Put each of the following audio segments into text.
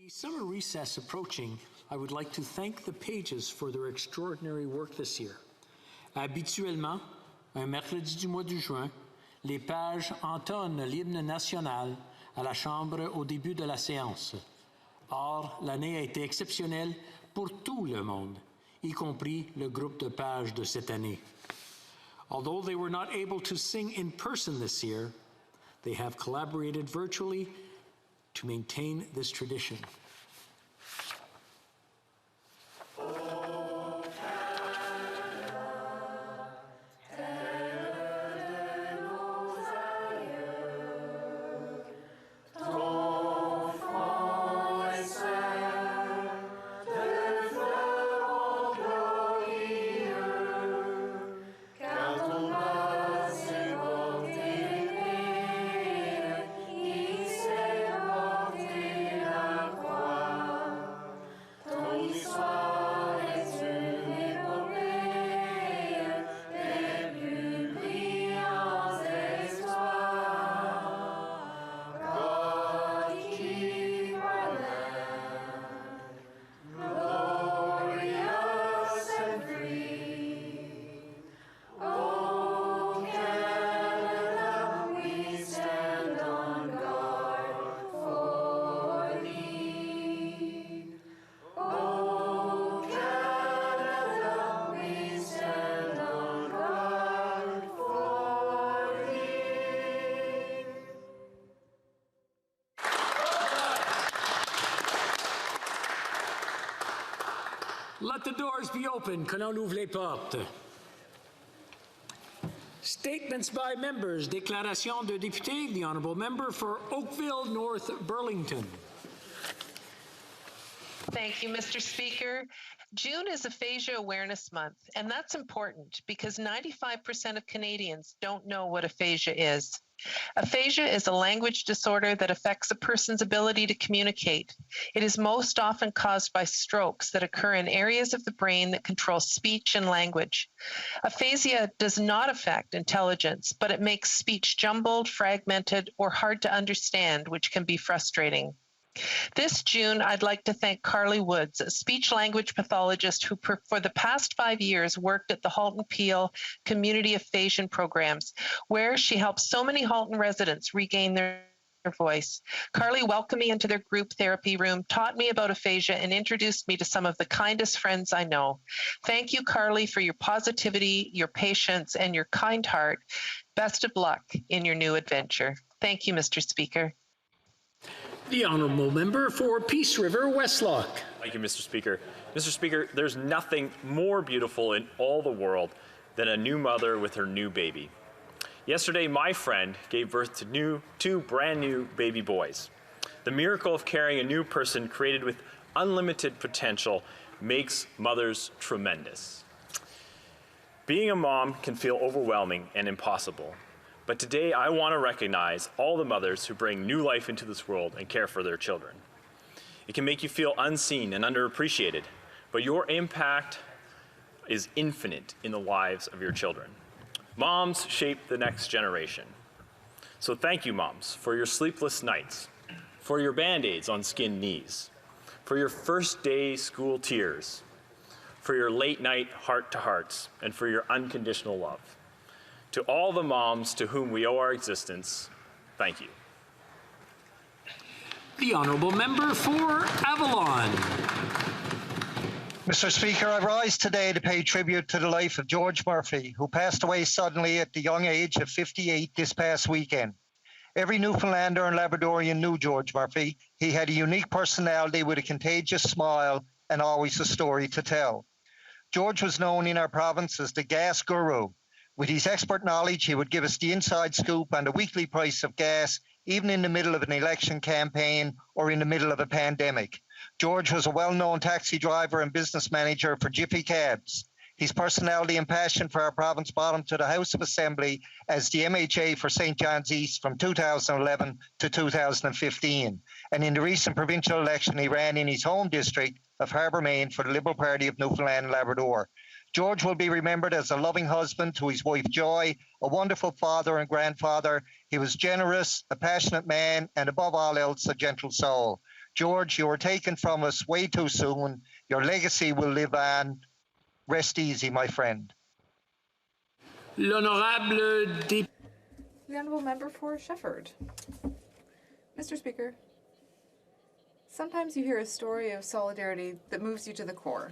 the summer recess approaching, I would like to thank the pages for their extraordinary work this year. Habituellement, un mercredi du mois de juin, les pages entonnent l'hymne national à la Chambre au début de la séance. Or, l'année a été exceptionnelle pour tout le monde, y compris le groupe de pages de cette année. Although they were not able to sing in person this year, they have collaborated virtually to maintain this tradition. Let the doors be open, que l'on ouvre les portes. Statements by members, déclaration de député, the Honourable Member for Oakville North Burlington. Thank you, Mr. Speaker. June is Aphasia Awareness Month, and that's important because 95% of Canadians don't know what aphasia is. Aphasia is a language disorder that affects a person's ability to communicate. It is most often caused by strokes that occur in areas of the brain that control speech and language. Aphasia does not affect intelligence, but it makes speech jumbled, fragmented, or hard to understand, which can be frustrating. This June, I'd like to thank Carly Woods, a speech-language pathologist who for the past 5 years worked at the Halton Peel Community Aphasia programs, where she helped so many Halton residents regain their voice. Carly welcomed me into their group therapy room, taught me about aphasia, and introduced me to some of the kindest friends I know. Thank you, Carly, for your positivity, your patience, and your kind heart. Best of luck in your new adventure. Thank you, Mr. Speaker. The Honourable Member for Peace River Westlock. Thank you, Mr. Speaker. Mr. Speaker, there's nothing more beautiful in all the world than a new mother with her new baby. Yesterday, my friend gave birth to two brand new baby boys. The miracle of carrying a new person created with unlimited potential makes mothers tremendous. Being a mom can feel overwhelming and impossible. But today, I want to recognize all the mothers who bring new life into this world and care for their children. It can make you feel unseen and underappreciated, but your impact is infinite in the lives of your children. Moms shape the next generation. So thank you, moms, for your sleepless nights, for your Band-Aids on skinned knees, for your first day school tears, for your late night heart-to-hearts, and for your unconditional love. To all the moms to whom we owe our existence, thank you. The Honourable Member for Avalon. Mr. Speaker, I rise today to pay tribute to the life of George Murphy, who passed away suddenly at the young age of 58 this past weekend. Every Newfoundlander and Labradorian knew George Murphy. He had a unique personality with a contagious smile and always a story to tell. George was known in our province as the gas guru. With his expert knowledge, he would give us the inside scoop on the weekly price of gas, even in the middle of an election campaign or in the middle of a pandemic. George was a well-known taxi driver and business manager for Jiffy Cabs. His personality and passion for our province brought him to the House of Assembly as the MHA for St. John's East from 2011 to 2015. And in the recent provincial election, he ran in his home district of Harbour Main for the Liberal Party of Newfoundland and Labrador. George will be remembered as a loving husband to his wife Joy, a wonderful father and grandfather. He was generous, a passionate man, and above all else, a gentle soul. George, you were taken from us way too soon. Your legacy will live on. Rest easy, my friend. L'honorable député. The Honourable Member for Shefford. Mr. Speaker, sometimes you hear a story of solidarity that moves you to the core.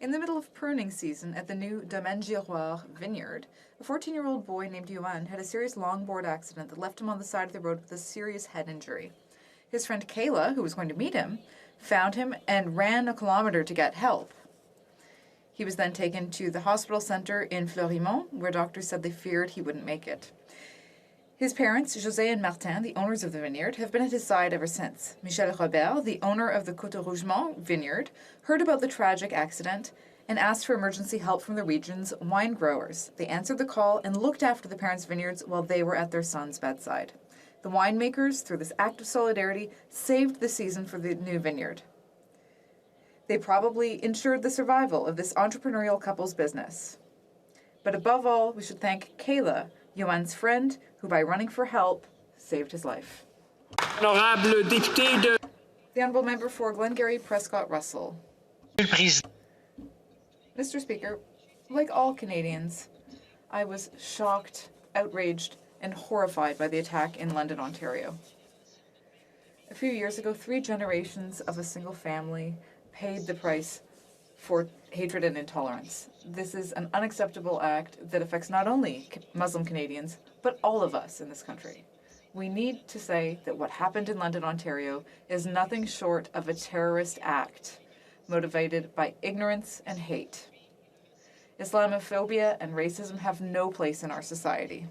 In the middle of pruning season at the new Domaine Giroir vineyard, a 14-year-old boy named Yuan had a serious longboard accident that left him on the side of the road with a serious head injury. His friend Kayla, who was going to meet him, found him and ran a kilometer to get help. He was then taken to the hospital center in Fleurimont, where doctors said they feared he wouldn't make it. His parents, José and Martin, the owners of the vineyard, have been at his side ever since. Michel Robert, the owner of the Côte Rougemont vineyard, heard about the tragic accident and asked for emergency help from the region's wine growers. They answered the call and looked after the parents' vineyards while they were at their son's bedside. The winemakers, through this act of solidarity, saved the season for the new vineyard. They probably ensured the survival of this entrepreneurial couple's business. But above all, we should thank Kayla, Yuan's friend, who by running for help, saved his life. Honorable député de. The Honourable Member for Glengarry Prescott Russell. Mr. Speaker, like all Canadians, I was shocked, outraged, and horrified by the attack in London, Ontario. A few years ago, 3 generations of a single family paid the price for hatred and intolerance. This is an unacceptable act that affects not only Muslim Canadians, but all of us in this country. We need to say that what happened in London, Ontario is nothing short of a terrorist act motivated by ignorance and hate. Islamophobia and racism have no place in our society.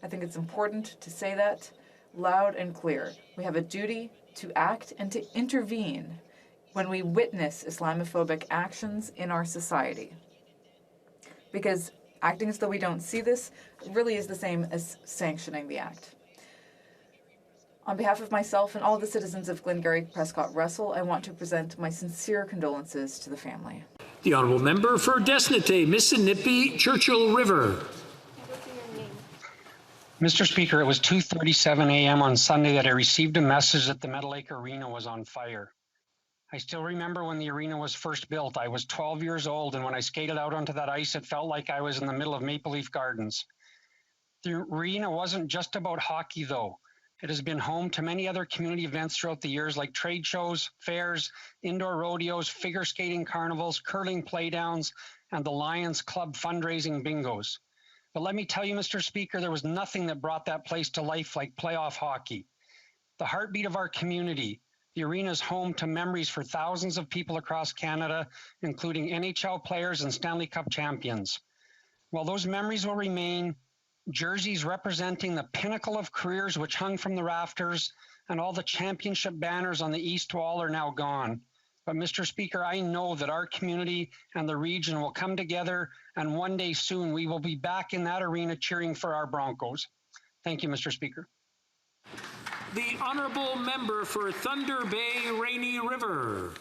I think it's important to say that loud and clear. We have a duty to act and to intervene when we witness Islamophobic actions in our society. Because acting as though we don't see this really is the same as sanctioning the act. On behalf of myself and all the citizens of Glengarry Prescott Russell, I want to present my sincere condolences to the family. The Honourable Member for Desnatay, Mississippi, Churchill River. Mr. Speaker, it was 2:37 a.m. on Sunday that I received a message that the Meadow Lake Arena was on fire. I still remember when the arena was first built. I was 12 years old, and when I skated out onto that ice, it felt like I was in the middle of Maple Leaf Gardens. The arena wasn't just about hockey, though. It has been home to many other community events throughout the years, like trade shows, fairs, indoor rodeos, figure skating carnivals, curling playdowns, and the Lions Club fundraising bingos. But let me tell you, Mr. Speaker, there was nothing that brought that place to life like playoff hockey. The heartbeat of our community, the arena is home to memories for thousands of people across Canada, including NHL players and Stanley Cup champions. While those memories will remain, jerseys representing the pinnacle of careers which hung from the rafters and all the championship banners on the east wall are now gone. But Mr. Speaker, I know that our community and the region will come together, and one day soon we will be back in that arena cheering for our Broncos. Thank you, Mr. Speaker. The Honourable Member for Thunder Bay, Rainy River.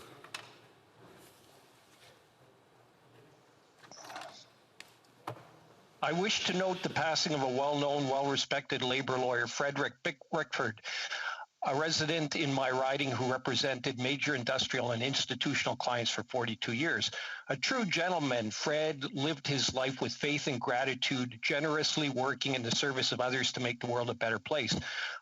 I wish to note the passing of a well-known, well-respected labor lawyer, Frederick Bickford, a resident in my riding who represented major industrial and institutional clients for 42 years. A true gentleman, Fred lived his life with faith and gratitude, generously working in the service of others to make the world a better place.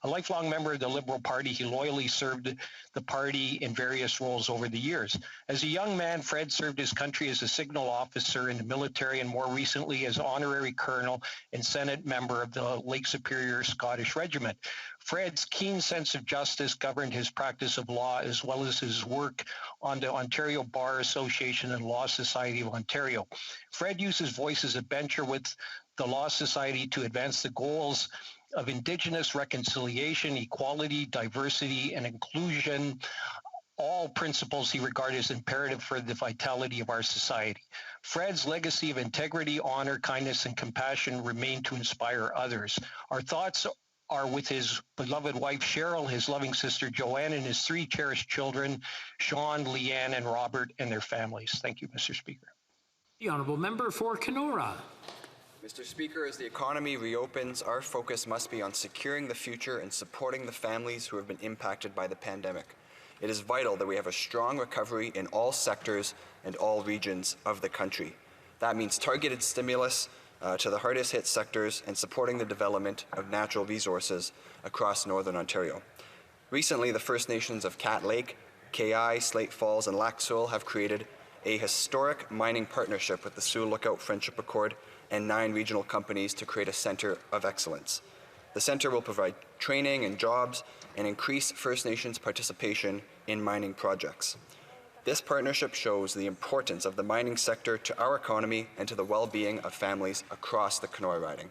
A lifelong member of the Liberal Party, he loyally served the party in various roles over the years. As a young man, Fred served his country as a signal officer in the military and more recently as honorary colonel and Senate member of the Lake Superior Scottish Regiment. Fred's keen sense of justice governed his practice of law as well as his work on the Ontario Bar Association and Law Society of Ontario. Fred used his voice as a bencher with the Law Society to advance the goals of Indigenous reconciliation, equality, diversity, and inclusion, all principles he regarded as imperative for the vitality of our society. Fred's legacy of integrity, honor, kindness, and compassion remain to inspire others. Our thoughts are with his beloved wife, Cheryl, his loving sister, Joanne, and his 3 cherished children, Sean, Leanne, and Robert, and their families. Thank you, Mr. Speaker. The Honourable Member for Kenora. Mr. Speaker, as the economy reopens, our focus must be on securing the future and supporting the families who have been impacted by the pandemic. It is vital that we have a strong recovery in all sectors and all regions of the country. That means targeted stimulus to the hardest hit sectors and supporting the development of natural resources across Northern Ontario. Recently, the First Nations of Cat Lake, KI, Slate Falls, and Lac Seul have created a historic mining partnership with the Sioux Lookout Friendship Accord and 9 regional companies to create a Centre of Excellence. The centre will provide training and jobs and increase First Nations participation in mining projects. This partnership shows the importance of the mining sector to our economy and to the well-being of families across the Kenora riding.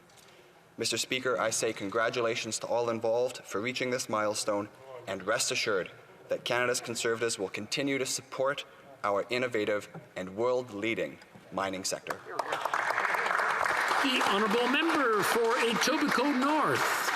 Mr. Speaker, I say congratulations to all involved for reaching this milestone, and rest assured that Canada's Conservatives will continue to support our innovative and world-leading mining sector. The honourable member for Etobicoke North.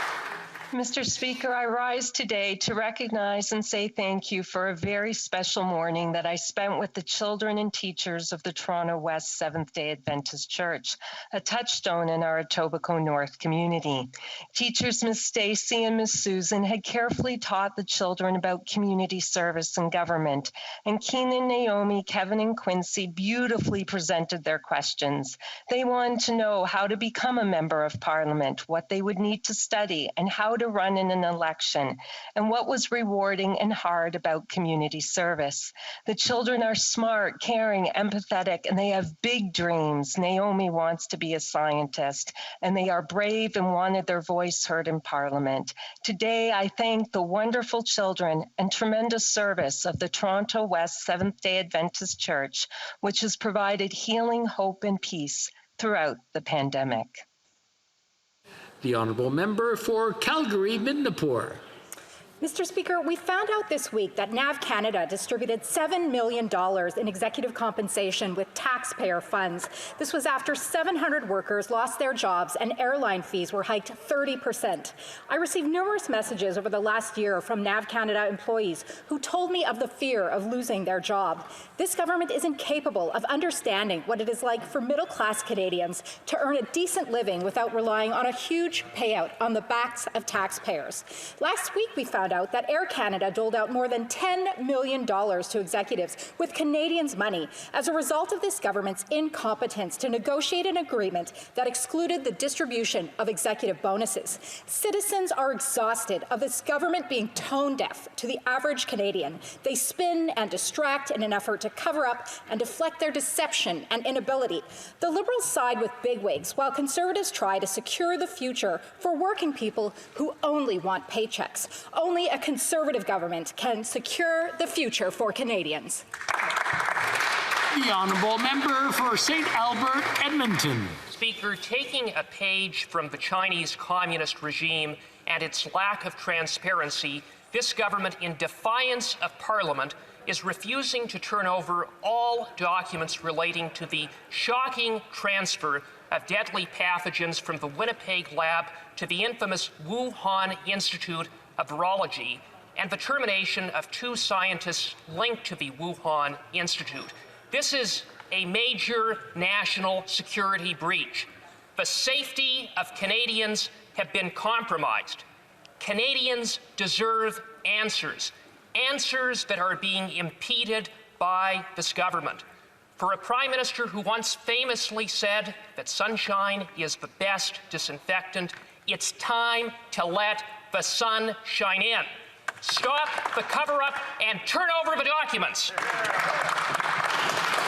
Mr. Speaker, I rise today to recognize and say thank you for a very special morning that I spent with the children and teachers of the Toronto West Seventh-day Adventist Church, a touchstone in our Etobicoke North community. Teachers Ms. Stacy and Ms. Susan had carefully taught the children about community service and government, and Keenan, Naomi, Kevin, and Quincy beautifully presented their questions. They wanted to know how to become a member of Parliament, what they would need to study, and how to run in an election, and what was rewarding and hard about community service. The children are smart, caring, empathetic, and they have big dreams. Naomi wants to be a scientist, and they are brave and wanted their voice heard in Parliament. Today, I thank the wonderful children and tremendous service of the Toronto West Seventh-day Adventist Church, which has provided healing, hope, and peace throughout the pandemic. The honourable member for Calgary-Midnapore. Mr. Speaker, we found out this week that NAV Canada distributed $7 million in executive compensation with taxpayer funds. This was after 700 workers lost their jobs and airline fees were hiked 30%. I received numerous messages over the last year from NAV Canada employees who told me of the fear of losing their job. This government is incapable of understanding what it is like for middle-class Canadians to earn a decent living without relying on a huge payout on the backs of taxpayers. Last week, we found out that Air Canada doled out more than $10 million to executives with Canadians' money as a result of this government's incompetence to negotiate an agreement that excluded the distribution of executive bonuses. Citizens are exhausted of this government being tone deaf to the average Canadian. They spin and distract in an effort to cover up and deflect their deception and inability. The Liberals side with bigwigs, while Conservatives try to secure the future for working people who only want paychecks. Only a Conservative government can secure the future for Canadians. The honourable member for St. Albert, Edmonton. Speaker, taking a page from the Chinese communist regime and its lack of transparency, this government, in defiance of Parliament, is refusing to turn over all documents relating to the shocking transfer of deadly pathogens from the Winnipeg lab to the infamous Wuhan Institute of Virology, and the termination of 2 scientists linked to the Wuhan Institute. This is a major national security breach. The safety of Canadians have been compromised. Canadians deserve answers, answers that are being impeded by this government. For a Prime Minister who once famously said that sunshine is the best disinfectant, it's time to let the sun shine in. Stop the cover-up and turn over the documents.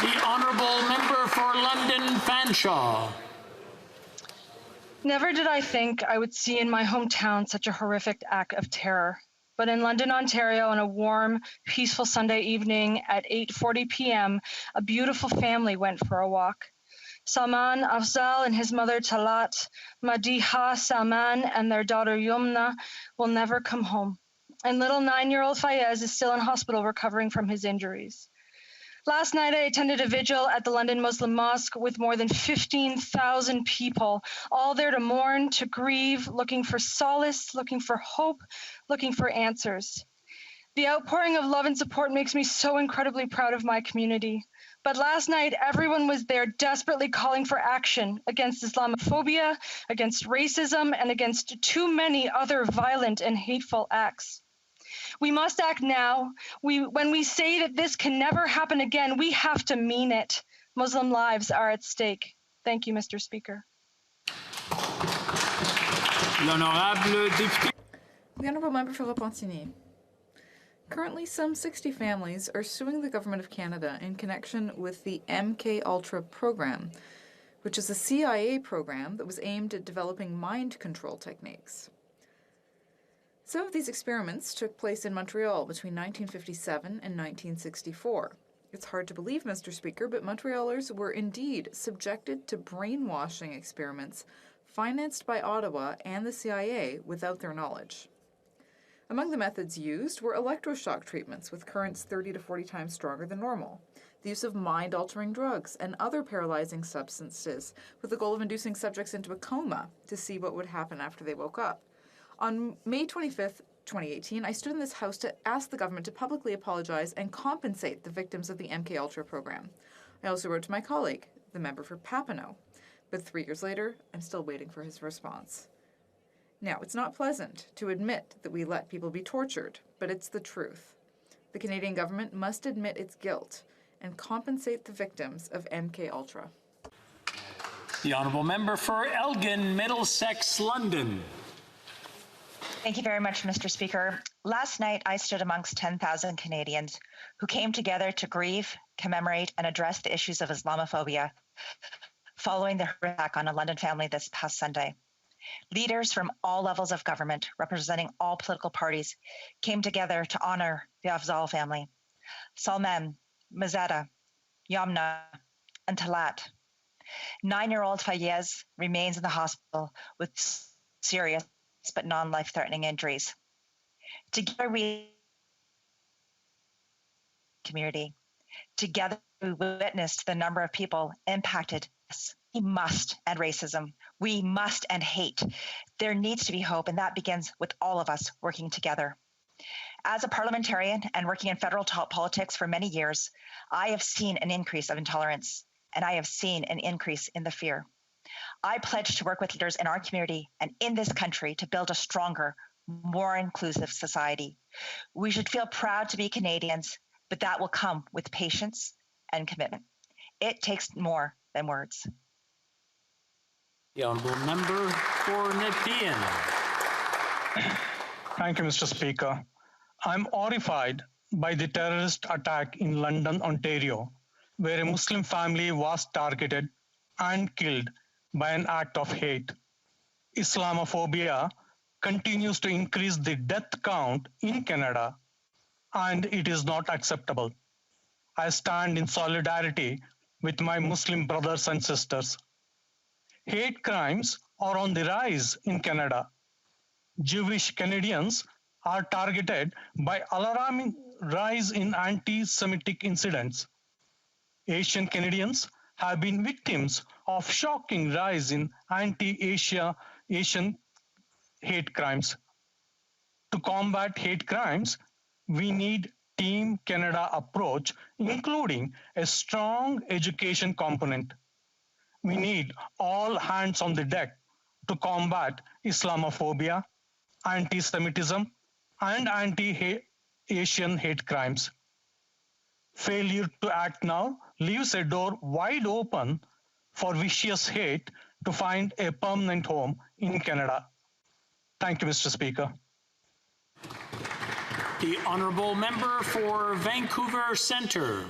The honourable member for London, Fanshawe. Never did I think I would see in my hometown such a horrific act of terror. But in London, Ontario, on a warm, peaceful Sunday evening at 8:40 p.m., a beautiful family went for a walk. Salman Afzal and his mother Talat, Madiha Salman and their daughter Yumna will never come home. And little 9-year-old Fayez is still in hospital recovering from his injuries. Last night, I attended a vigil at the London Muslim Mosque with more than 15,000 people, all there to mourn, to grieve, looking for solace, looking for hope, looking for answers. The outpouring of love and support makes me so incredibly proud of my community. But last night, everyone was there desperately calling for action against Islamophobia, against racism, and against too many other violent and hateful acts. We must act now. When we say that this can never happen again, we have to mean it. Muslim lives are at stake. Thank you, Mr. Speaker. L'honorable député. The Honourable Member for Repentigny. Currently, some 60 families are suing the Government of Canada in connection with the MK Ultra program, which is a CIA program that was aimed at developing mind control techniques. Some of these experiments took place in Montreal between 1957 and 1964. It's hard to believe, Mr. Speaker, but Montrealers were indeed subjected to brainwashing experiments financed by Ottawa and the CIA without their knowledge. Among the methods used were electroshock treatments with currents 30 to 40 times stronger than normal, the use of mind-altering drugs and other paralyzing substances with the goal of inducing subjects into a coma to see what would happen after they woke up. On May 25th, 2018, I stood in this House to ask the government to publicly apologize and compensate the victims of the MK Ultra program. I also wrote to my colleague, the member for Papineau, but 3 years later, I'm still waiting for his response. Now, it's not pleasant to admit that we let people be tortured, but it's the truth. The Canadian government must admit its guilt and compensate the victims of MK Ultra. The Honourable Member for Elgin, Middlesex, London. Thank you very much, Mr. Speaker. Last night, I stood amongst 10,000 Canadians who came together to grieve, commemorate, and address the issues of Islamophobia following the attack on a London family this past Sunday. Leaders from all levels of government, representing all political parties, came together to honor the Afzal family. Salman, Mazada, Yamna, and Talat. 9-year-old Fayez remains in the hospital with serious but non-life-threatening injuries. Together we community. Together we witnessed the number of people impacted. We must end racism. We must end hate. There needs to be hope, and that begins with all of us working together. As a parliamentarian and working in federal politics for many years, I have seen an increase of intolerance, and I have seen an increase in the fear. I pledge to work with leaders in our community and in this country to build a stronger, more inclusive society. We should feel proud to be Canadians, but that will come with patience and commitment. It takes more than words. The Honourable Member for Nepean. Thank you, Mr. Speaker. I'm horrified by the terrorist attack in London, Ontario, where a Muslim family was targeted and killed by an act of hate. Islamophobia continues to increase the death count in Canada, and it is not acceptable. I stand in solidarity with my Muslim brothers and sisters. Hate crimes are on the rise in Canada. Jewish Canadians are targeted by alarming rise in anti-Semitic incidents. Asian Canadians have been victims of shocking rise in anti-Asian hate crimes. To combat hate crimes, we need Team Canada approach, including a strong education component. We need all hands on the deck to combat Islamophobia, anti-Semitism, and anti-Asian hate crimes. Failure to act now leaves a door wide open for vicious hate to find a permanent home in Canada. Thank you, Mr. Speaker. The Honourable Member for Vancouver Centre.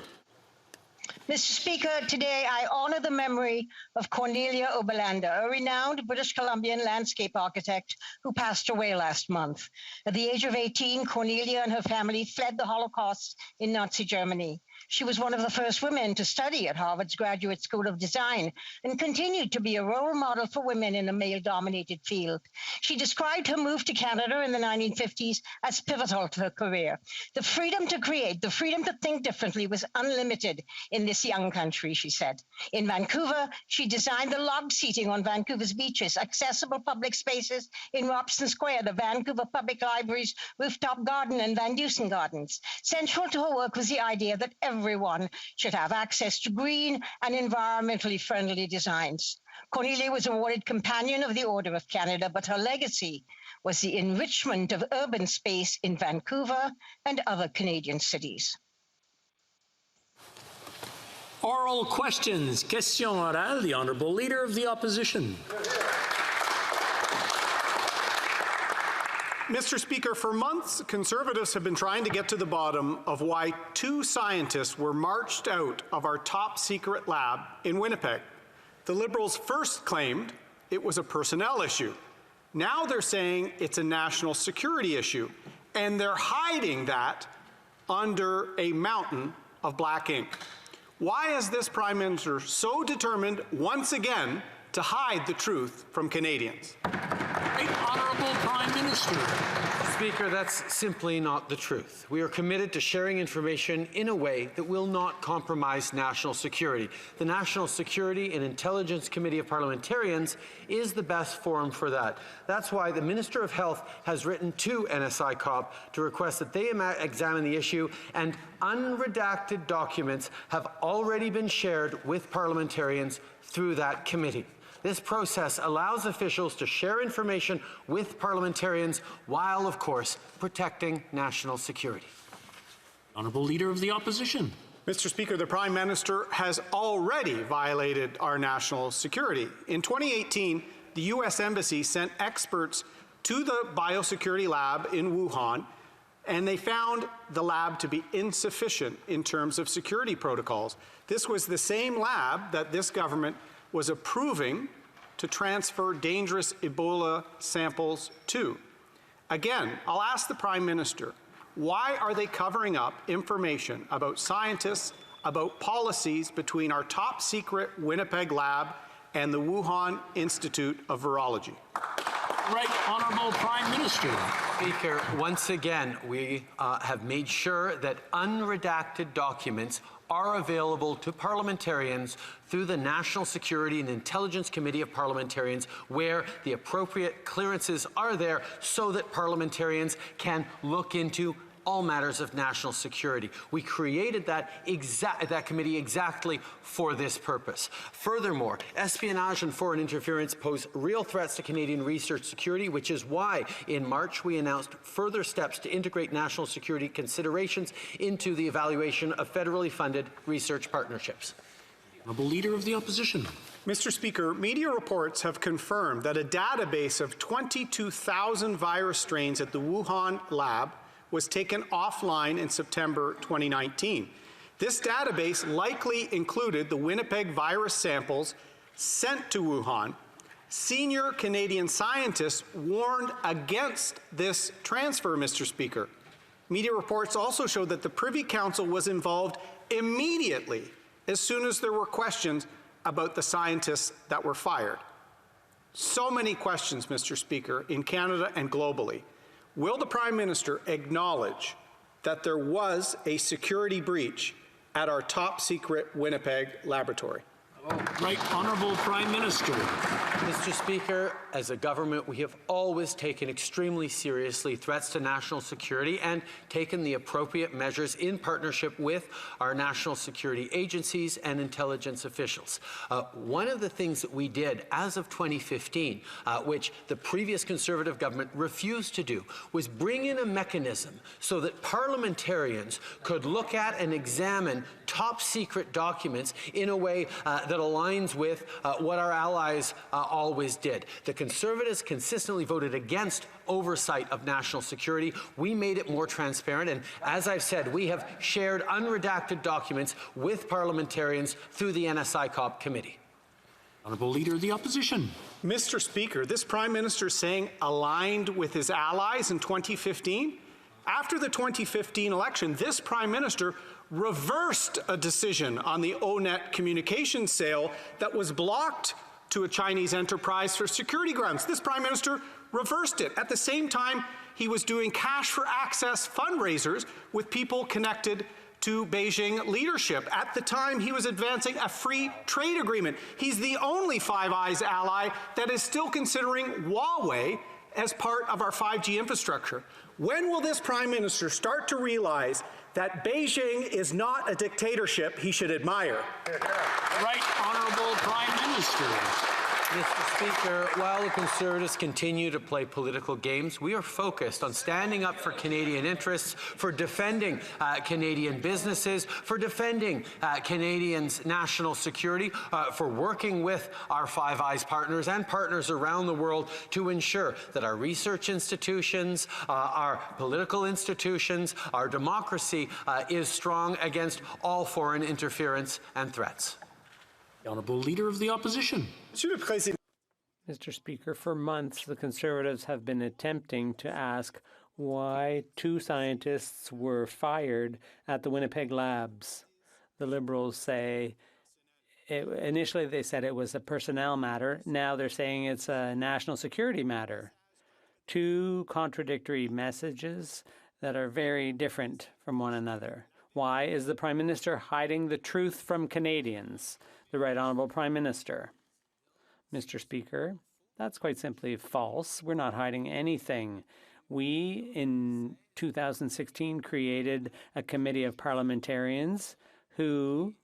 Mr. Speaker, today I honour the memory of Cornelia Oberlander, a renowned British Columbian landscape architect who passed away last month. At the age of 18, Cornelia and her family fled the Holocaust in Nazi Germany. She was one of the first women to study at Harvard's Graduate School of Design and continued to be a role model for women in a male-dominated field. She described her move to Canada in the 1950s as pivotal to her career. The freedom to create, the freedom to think differently was unlimited in this this young country, she said. In Vancouver, she designed the log seating on Vancouver's beaches, accessible public spaces in Robson Square, the Vancouver Public Library's rooftop garden, and Van Dusen Gardens. Central to her work was the idea that everyone should have access to green and environmentally friendly designs. Cornelia was awarded Companion of the Order of Canada, but her legacy was the enrichment of urban space in Vancouver and other Canadian cities. Oral questions. Question orale. The Honourable Leader of the Opposition. Mr. Speaker, for months, Conservatives have been trying to get to the bottom of why 2 scientists were marched out of our top secret lab in Winnipeg. The Liberals first claimed it was a personnel issue. Now they're saying it's a national security issue, and they're hiding that under a mountain of black ink. Why is this Prime Minister so determined once again to hide the truth from Canadians? Right Honourable Prime Minister. Speaker, that's simply not the truth. We are committed to sharing information in a way that will not compromise national security. The National Security and Intelligence Committee of Parliamentarians is the best forum for that. That's why the Minister of Health has written to NSI COP to request that they examine the issue, and unredacted documents have already been shared with parliamentarians through that committee. This process allows officials to share information with parliamentarians while, of course, protecting national security. Honourable Leader of the Opposition. Mr. Speaker, the Prime Minister has already violated our national security. In 2018, the U.S. Embassy sent experts to the biosecurity lab in Wuhan, and they found the lab to be insufficient in terms of security protocols. This was the same lab that this government was approving to transfer dangerous Ebola samples to. Again, I'll ask the Prime Minister, why are they covering up information about scientists, about policies between our top secret Winnipeg lab and the Wuhan Institute of Virology? Right Honourable Prime Minister. Speaker, once again, we have made sure that unredacted documents are available to parliamentarians through the National Security and Intelligence Committee of Parliamentarians, where the appropriate clearances are there so that parliamentarians can look into all matters of national security. We created that committee exactly for this purpose. Furthermore, espionage and foreign interference pose real threats to Canadian research security, which is why in March we announced further steps to integrate national security considerations into the evaluation of federally funded research partnerships. Honourable Leader of the Opposition. Mr. Speaker, media reports have confirmed that a database of 22,000 virus strains at the Wuhan lab was taken offline in September 2019. This database likely included the Winnipeg virus samples sent to Wuhan. Senior Canadian scientists warned against this transfer, Mr. Speaker. Media reports also showed that the Privy Council was involved immediately as soon as there were questions about the scientists that were fired. So many questions, Mr. Speaker, in Canada and globally. Will the Prime Minister acknowledge that there was a security breach at our top secret Winnipeg laboratory? Right Honourable Prime Minister. Mr. Speaker, as a government, we have always taken extremely seriously threats to national security and taken the appropriate measures in partnership with our national security agencies and intelligence officials. One of the things that we did as of 2015, which the previous Conservative government refused to do, was bring in a mechanism so that parliamentarians could look at and examine top secret documents in a way that aligns with what our allies always did. The Conservatives consistently voted against oversight of national security. We made it more transparent, and as I've said, we have shared unredacted documents with parliamentarians through the NSI COP committee. Honourable Leader of the Opposition. Mr. Speaker, this Prime Minister saying aligned with his allies in 2015? After the 2015 election, this Prime Minister reversed a decision on the ONET communications sale that was blocked to a Chinese enterprise for security grounds. This Prime Minister reversed it. At the same time, he was doing cash for access fundraisers with people connected to Beijing leadership. At the time, he was advancing a free trade agreement. He's the only Five Eyes ally that is still considering Huawei as part of our 5G infrastructure. When will this Prime Minister start to realize that Beijing is not a dictatorship he should admire? Right Honourable Prime Minister. Mr. Speaker, while the Conservatives continue to play political games, we are focused on standing up for Canadian interests, for defending Canadian businesses, for defending Canadians' national security, for working with our Five Eyes partners and partners around the world to ensure that our research institutions, our political institutions, our democracy is strong against all foreign interference and threats. The Honourable Leader of the Opposition. Mr. Speaker, for months the Conservatives have been attempting to ask why 2 scientists were fired at the Winnipeg labs. The Liberals say, initially they said it was a personnel matter. Now they're saying it's a national security matter. 2 contradictory messages that are very different from one another. Why is the Prime Minister hiding the truth from Canadians? The Right Honourable Prime Minister. Mr. Speaker, that's quite simply false. We're not hiding anything. We, in 2016, created a committee of parliamentarians who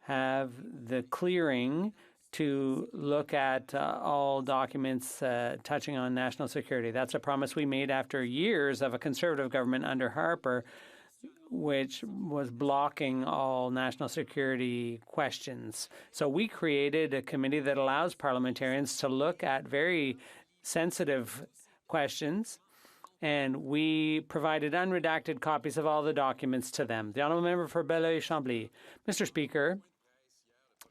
have the clearing to look at all documents touching on national security. That's a promise we made after years of a Conservative government under Harper, which was blocking all national security questions. So we created a committee that allows parliamentarians to look at very sensitive questions, and we provided unredacted copies of all the documents to them. The Honourable Member for Belleuil-Chambly. Mr. Speaker,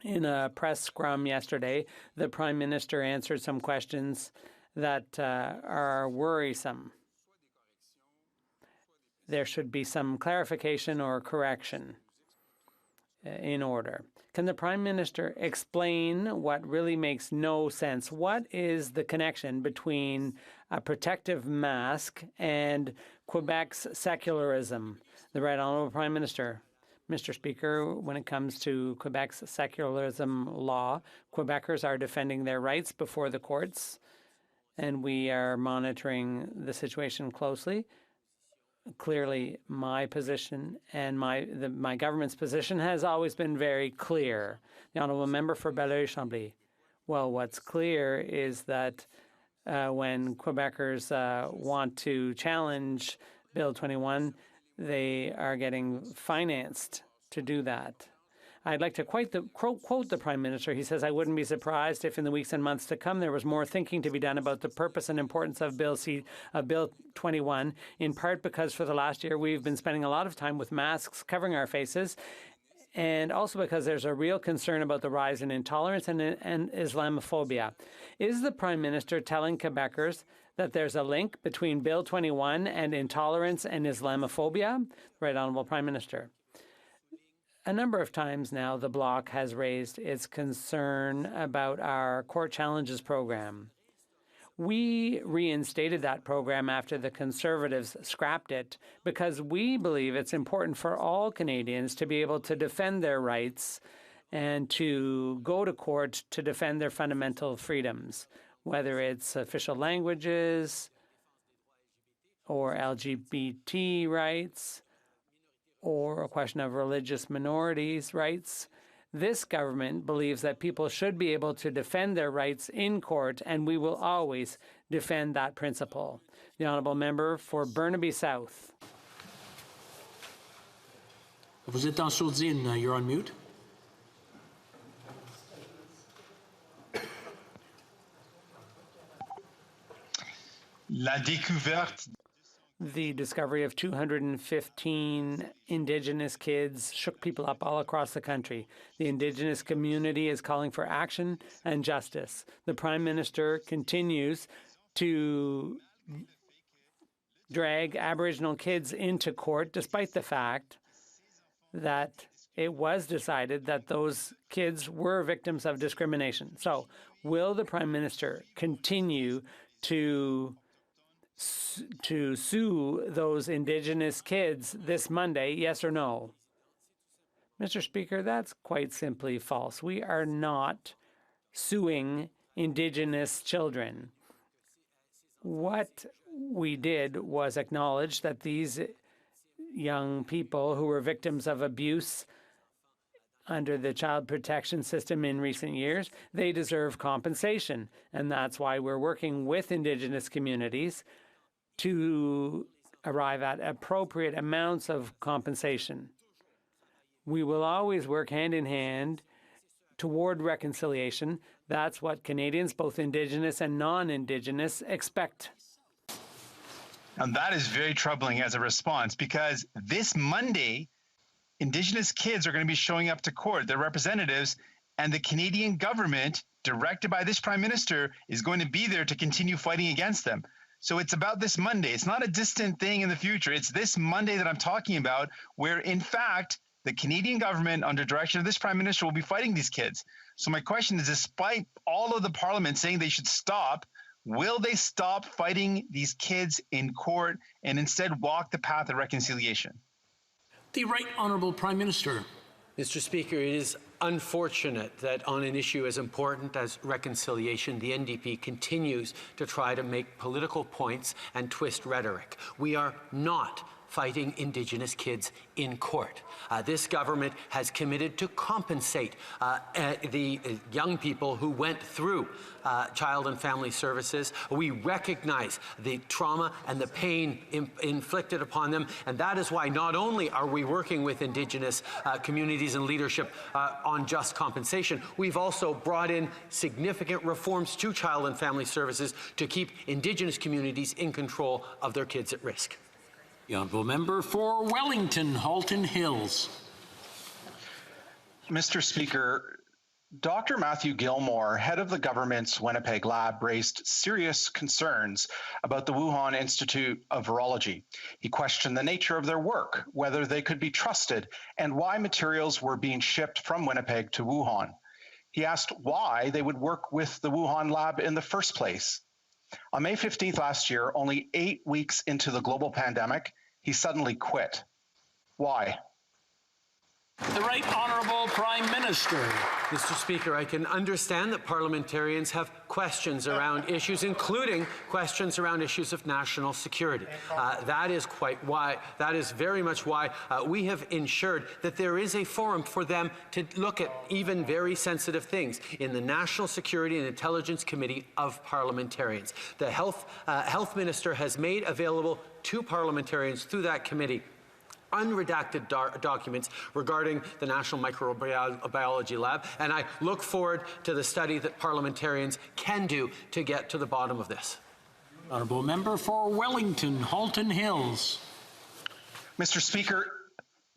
in a press scrum yesterday, the Prime Minister answered some questions that are worrisome. There should be some clarification or correction in order. Can the Prime Minister explain what really makes no sense? What is the connection between a protective mask and Quebec's secularism? The Right Honourable Prime Minister. Mr. Speaker, when it comes to Quebec's secularism law, Quebecers are defending their rights before the courts, and we are monitoring the situation closely. Clearly, my position and my government's position has always been very clear. The Honourable Member for Belleuil-Chambly. Well, what's clear is that when Quebecers want to challenge Bill 21, they are getting financed to do that. I'd like to quote the Prime Minister. He says, I wouldn't be surprised if in the weeks and months to come there was more thinking to be done about the purpose and importance of Bill 21, in part because for the last year we've been spending a lot of time with masks covering our faces, and also because there's a real concern about the rise in intolerance and islamophobia. Is the Prime Minister telling Quebecers that there's a link between Bill 21 and intolerance and Islamophobia? Right Honourable Prime Minister. A number of times now, the Bloc has raised its concern about our court challenges program. We reinstated that program after the Conservatives scrapped it because we believe it's important for all Canadians to be able to defend their rights and to go to court to defend their fundamental freedoms, whether it's official languages or LGBT rights, or a question of religious minorities' rights. This government believes that people should be able to defend their rights in court, and we will always defend that principle. The Honourable Member for Burnaby South. Vous êtes en sourdine. You're on mute. La découverte. The discovery of 215 Indigenous kids shook people up all across the country. The Indigenous community is calling for action and justice. The Prime Minister continues to drag Aboriginal kids into court, despite the fact that it was decided that those kids were victims of discrimination. So, will the Prime Minister continue to sue those Indigenous kids this Monday, yes or no? Mr. Speaker, that's quite simply false. We are not suing Indigenous children. What we did was acknowledge that these young people who were victims of abuse under the child protection system in recent years, they deserve compensation. And that's why we're working with Indigenous communities to arrive at appropriate amounts of compensation. We will always work hand in hand toward reconciliation. That's what Canadians, both Indigenous and non-Indigenous, expect. And that is very troubling as a response, because this Monday, Indigenous kids are going to be showing up to court, their representatives, and the Canadian government, directed by this Prime Minister, is going to be there to continue fighting against them. So it's about this Monday. It's not a distant thing in the future. It's this Monday that I'm talking about, where, in fact, the Canadian government, under direction of this Prime Minister, will be fighting these kids. So my question is, despite all of the Parliament saying they should stop, will they stop fighting these kids in court and instead walk the path of reconciliation? The Right Honourable Prime Minister. Mr. Speaker, it is unfortunate that on an issue as important as reconciliation, the NDP continues to try to make political points and twist rhetoric. We are not fighting Indigenous kids in court. This government has committed to compensate the young people who went through child and family services. We recognize the trauma and the pain inflicted upon them, and that is why not only are we working with Indigenous communities and leadership on just compensation, we've also brought in significant reforms to child and family services to keep Indigenous communities in control of their kids at risk. The honourable member for Wellington, Halton Hills. Mr. Speaker, Dr. Matthew Gilmore, head of the government's Winnipeg lab, raised serious concerns about the Wuhan Institute of Virology. He questioned the nature of their work, whether they could be trusted, and why materials were being shipped from Winnipeg to Wuhan. He asked why they would work with the Wuhan lab in the first place. On May 15th last year, only 8 weeks into the global pandemic, he suddenly quit. Why? The Right Honourable Prime Minister. Mr. Speaker, I can understand that parliamentarians have questions around issues, including questions around issues of national security. That is very much why we have ensured that there is a forum for them to look at even very sensitive things in the National Security and Intelligence Committee of Parliamentarians. The Health Minister has made available to parliamentarians through that committee unredacted documents regarding the National Microbiology Lab, and I look forward to the study that parliamentarians can do to get to the bottom of this. Honourable member for Wellington, Halton Hills. Mr. Speaker,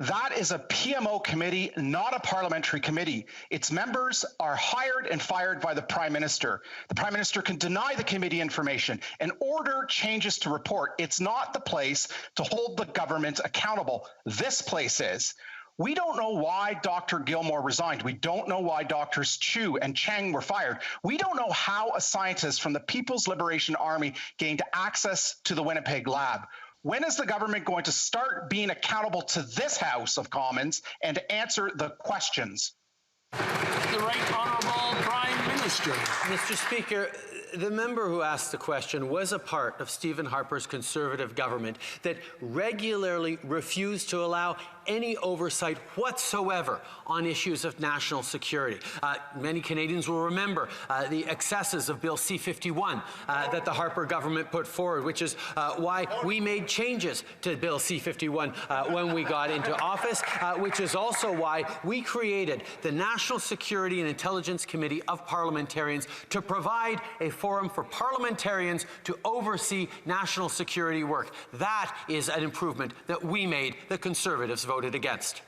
that is a PMO committee, not a parliamentary committee. Its members are hired and fired by the Prime Minister. The Prime Minister can deny the committee information and order changes to report. It's not the place to hold the government accountable. This place is. We don't know why Dr. Gilmore resigned. We don't know why Drs. Chu and Cheng were fired. We don't know how a scientist from the People's Liberation Army gained access to the Winnipeg lab. When is the government going to start being accountable to this House of Commons and answer the questions? The Right Honourable Prime Minister. Mr. Speaker, the member who asked the question was a part of Stephen Harper's Conservative government that regularly refused to allow any oversight whatsoever on issues of national security. Many Canadians will remember the excesses of Bill C-51 that the Harper government put forward, which is why we made changes to Bill C-51 when we got into office, which is also why we created the National Security and Intelligence Committee of Parliamentarians to provide a forum for parliamentarians to oversee national security work. That is an improvement that we made, the Conservatives voted against.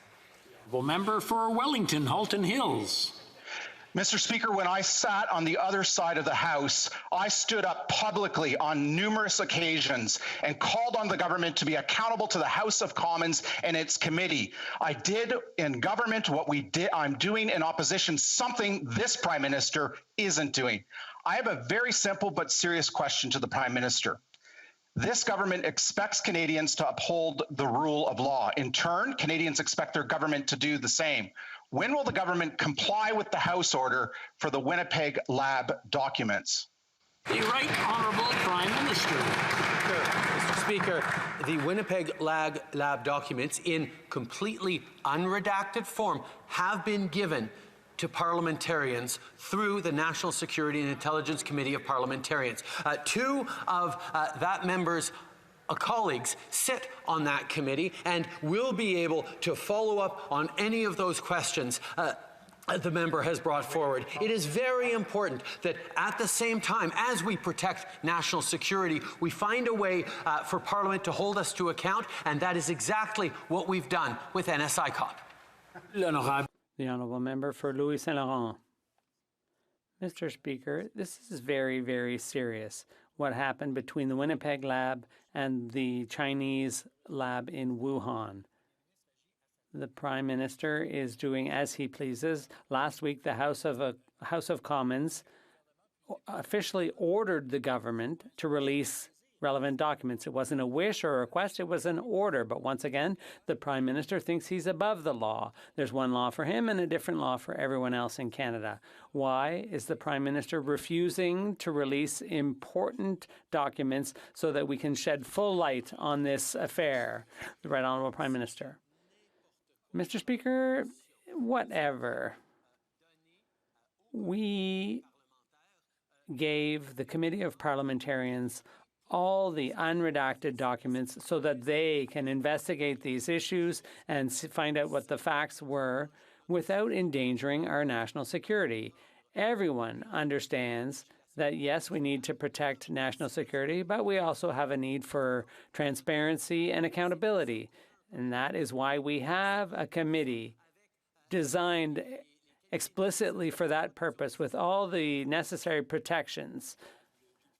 Member for Wellington, Halton Hills. Mr. Speaker, when I sat on the other side of the House, I stood up publicly on numerous occasions and called on the government to be accountable to the House of Commons and its committee. I did in government what I'm doing in opposition, something this Prime Minister isn't doing. I have a very simple but serious question to the Prime Minister. This government expects Canadians to uphold the rule of law. In turn, Canadians expect their government to do the same. When will the government comply with the House order for the Winnipeg Lab documents? The Right Honourable Prime Minister. Mr. Speaker, the Winnipeg Lab documents in completely unredacted form have been given to parliamentarians through the National Security and Intelligence Committee of Parliamentarians. Two of that member's colleagues sit on that committee and will be able to follow up on any of those questions the member has brought forward. It is very important that at the same time, as we protect national security, we find a way for Parliament to hold us to account, and that is exactly what we've done with NSICOP. The Honourable Member for Louis Saint Laurent. Mr. Speaker, this is very, very serious, what happened between the Winnipeg lab and the Chinese lab in Wuhan. The Prime Minister is doing as he pleases. Last week, the House of Commons officially ordered the government to release relevant documents. It wasn't a wish or a request, it was an order. But once again, the Prime Minister thinks he's above the law. There's one law for him and a different law for everyone else in Canada. Why is the Prime Minister refusing to release important documents so that we can shed full light on this affair? The Right Honourable Prime Minister. Mr. Speaker, whatever. We gave the Committee of Parliamentarians all the unredacted documents so that they can investigate these issues and find out what the facts were without endangering our national security. Everyone understands that, yes, we need to protect national security, but we also have a need for transparency and accountability. And that is why we have a committee designed explicitly for that purpose with all the necessary protections.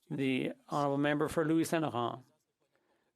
The Honourable Member for Louis Saint Laurent.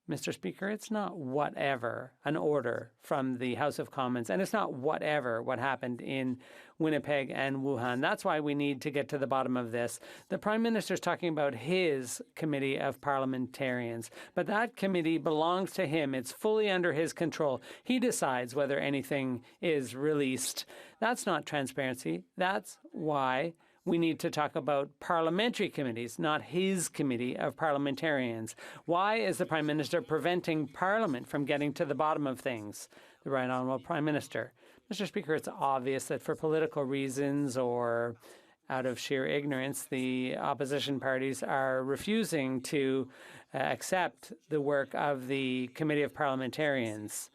Mr. Speaker, it's not whatever an order from the House of Commons, and it's not whatever what happened in Winnipeg and Wuhan. That's why we need to get to the bottom of this. The Prime Minister is talking about his committee of parliamentarians, but that committee belongs to him. It's fully under his control. He decides whether anything is released. That's not transparency. That's why we need to talk about parliamentary committees, not his committee of parliamentarians. Why is the Prime Minister preventing Parliament from getting to the bottom of things? The Right Honourable Prime Minister. Mr. Speaker, it's obvious that for political reasons or out of sheer ignorance, the opposition parties are refusing to accept the work of the Committee of Parliamentarians.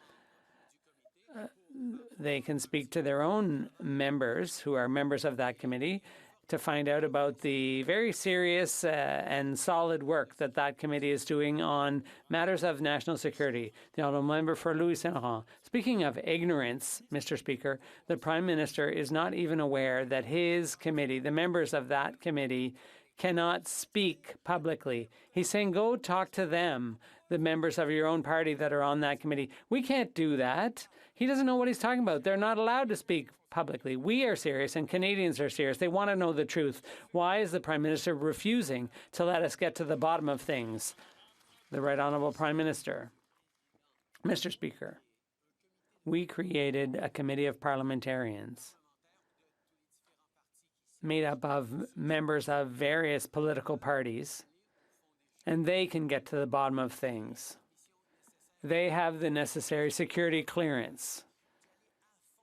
They can speak to their own members who are members of that committee to find out about the very serious and solid work that that committee is doing on matters of national security. The Honourable Member for Louis Saint Laurent. Speaking of ignorance, Mr. Speaker, the Prime Minister is not even aware that his committee, the members of that committee, cannot speak publicly. He's saying, go talk to them, the members of your own party that are on that committee. We can't do that. He doesn't know what he's talking about. They're not allowed to speak publicly. We are serious and Canadians are serious. They want to know the truth. Why is the Prime Minister refusing to let us get to the bottom of things? The Right Honourable Prime Minister. Mr. Speaker, we created a committee of parliamentarians made up of members of various political parties, and they can get to the bottom of things. They have the necessary security clearance.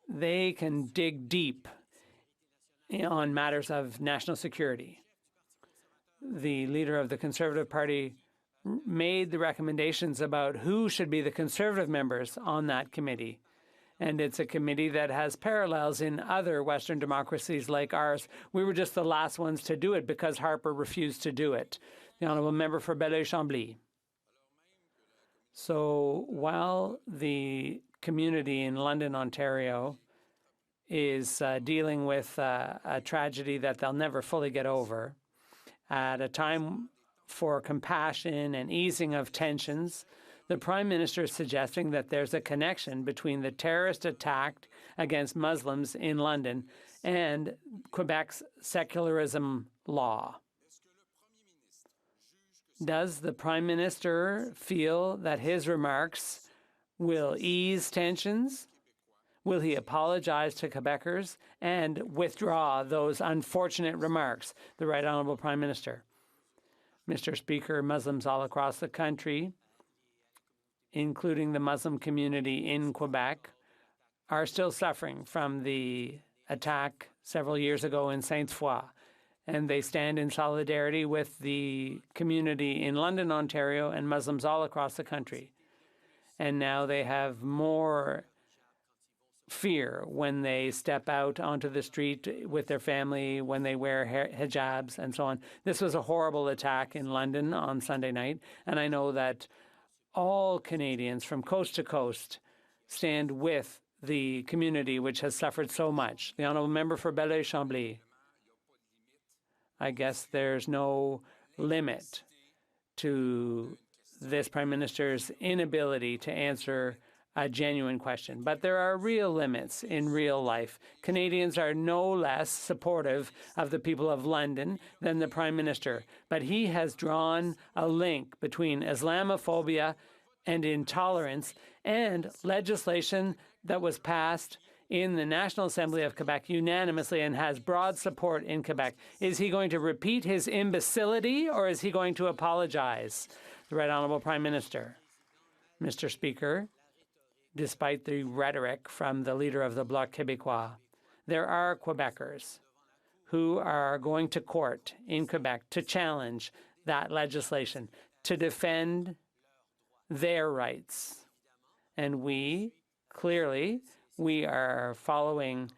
They can dig deep on matters of national security. The leader of the Conservative Party made the recommendations about who should be the Conservative members on that committee. And it's a committee that has parallels in other Western democracies like ours. We were just the last ones to do it because Harper refused to do it. The Honourable Member for Belleuil-Chambly. So while the community in London, Ontario is dealing with a tragedy that they'll never fully get over, at a time for compassion and easing of tensions, the Prime Minister is suggesting that there's a connection between the terrorist attack against Muslims in London and Quebec's secularism law. Does the Prime Minister feel that his remarks will ease tensions? Will he apologize to Quebecers and withdraw those unfortunate remarks? The Right Honourable Prime Minister. Mr. Speaker, Muslims all across the country, including the Muslim community in Quebec, are still suffering from the attack several years ago in Sainte-Foy. And they stand in solidarity with the community in London, Ontario, and Muslims all across the country. And now they have more fear when they step out onto the street with their family, when they wear hijabs and so on. This was a horrible attack in London on Sunday night, and I know that all Canadians from coast to coast stand with the community which has suffered so much. The Honourable Member for Belleuil-Chambly. I guess there's no limit to this Prime Minister's inability to answer a genuine question. But there are real limits in real life. Canadians are no less supportive of the people of London than the Prime Minister. But he has drawn a link between Islamophobia and intolerance and legislation that was passed in the National Assembly of Quebec unanimously and has broad support in Quebec. Is he going to repeat his imbecility or is he going to apologize? The Right Honourable Prime Minister. Mr. Speaker, despite the rhetoric from the leader of the Bloc Québécois, there are Quebecers who are going to court in Quebec to challenge that legislation, to defend their rights. And we are following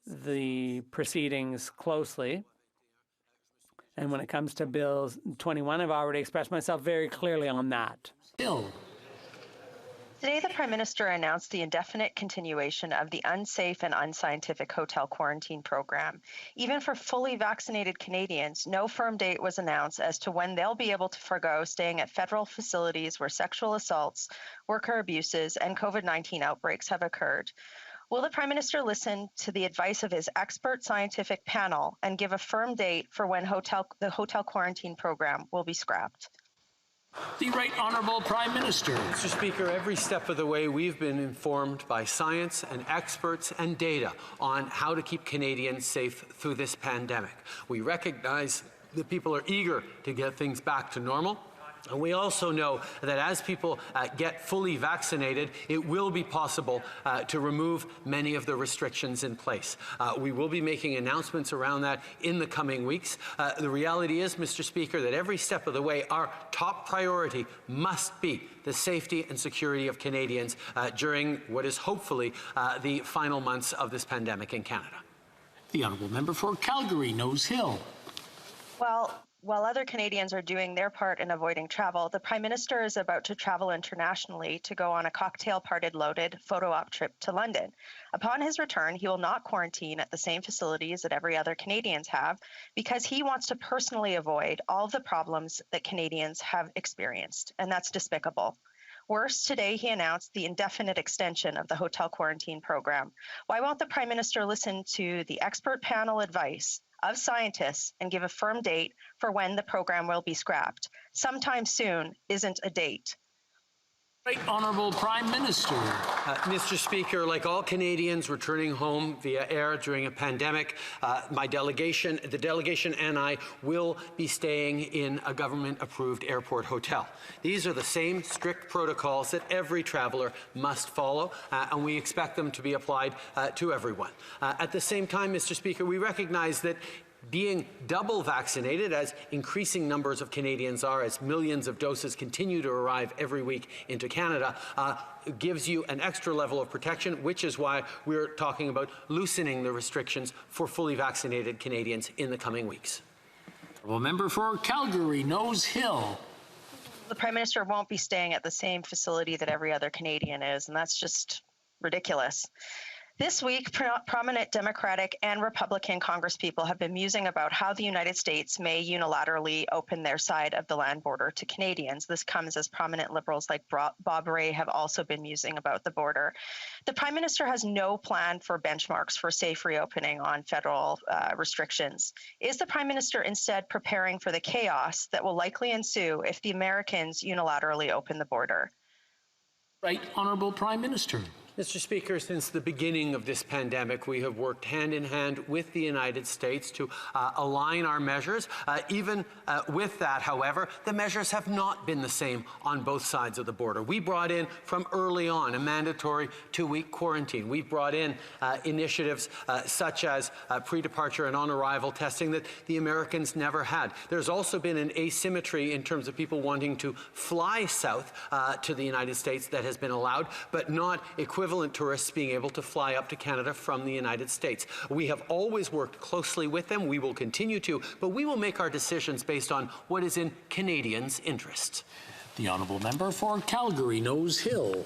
the proceedings closely. And when it comes to Bill 21, I've already expressed myself very clearly on that. Bill. Today, the Prime Minister announced the indefinite continuation of the unsafe and unscientific hotel quarantine program. Even for fully vaccinated Canadians, no firm date was announced as to when they'll be able to forgo staying at federal facilities where sexual assaults, worker abuses, and COVID-19 outbreaks have occurred. Will the Prime Minister listen to the advice of his expert scientific panel and give a firm date for when the hotel quarantine program will be scrapped? The Right Honourable Prime Minister. Mr. Speaker, every step of the way we've been informed by science and experts and data on how to keep Canadians safe through this pandemic. We recognize that people are eager to get things back to normal. And we also know that as people get fully vaccinated, it will be possible to remove many of the restrictions in place. We will be making announcements around that in the coming weeks. The reality is, Mr. Speaker, that every step of the way, our top priority must be the safety and security of Canadians during what is hopefully the final months of this pandemic in Canada. The Honourable Member for Calgary, Nose Hill. Well, while other Canadians are doing their part in avoiding travel, the Prime Minister is about to travel internationally to go on a cocktail party-loaded photo op trip to London. Upon his return, he will not quarantine at the same facilities that every other Canadians have because he wants to personally avoid all of the problems that Canadians have experienced, and that's despicable. Worse, today he announced the indefinite extension of the hotel quarantine program. Why won't the Prime Minister listen to the expert panel advice of scientists and give a firm date for when the program will be scrapped? Sometime soon isn't a date. Right Honourable Prime Minister. Mr. Speaker, like all Canadians returning home via air during a pandemic, the delegation and I will be staying in a government-approved airport hotel. These are the same strict protocols that every traveller must follow, and we expect them to be applied to everyone. At the same time, Mr. Speaker, we recognize that being double vaccinated, as increasing numbers of Canadians are, as millions of doses continue to arrive every week into Canada, gives you an extra level of protection, which is why we're talking about loosening the restrictions for fully vaccinated Canadians in the coming weeks. Well, Member for Calgary, Nose Hill. The Prime Minister won't be staying at the same facility that every other Canadian is, and that's just ridiculous. This week, prominent Democratic and Republican congresspeople have been musing about how the United States may unilaterally open their side of the land border to Canadians. This comes as prominent Liberals like Bob Rae have also been musing about the border. The Prime Minister has no plan for benchmarks for safe reopening on federal restrictions. Is the Prime Minister instead preparing for the chaos that will likely ensue if the Americans unilaterally open the border? Right, Honourable Prime Minister. Mr. Speaker, since the beginning of this pandemic, we have worked hand in hand with the United States to align our measures. Even with that, however, the measures have not been the same on both sides of the border. We brought in from early on a mandatory 2-week quarantine. We've brought in initiatives such as pre-departure and on-arrival testing that the Americans never had. There's also been an asymmetry in terms of people wanting to fly south to the United States that has been allowed, but not equivalent tourists being able to fly up to Canada from the United States. We have always worked closely with them. We will continue to, but we will make our decisions based on what is in Canadians' interests. The honourable member for Calgary, Nose Hill.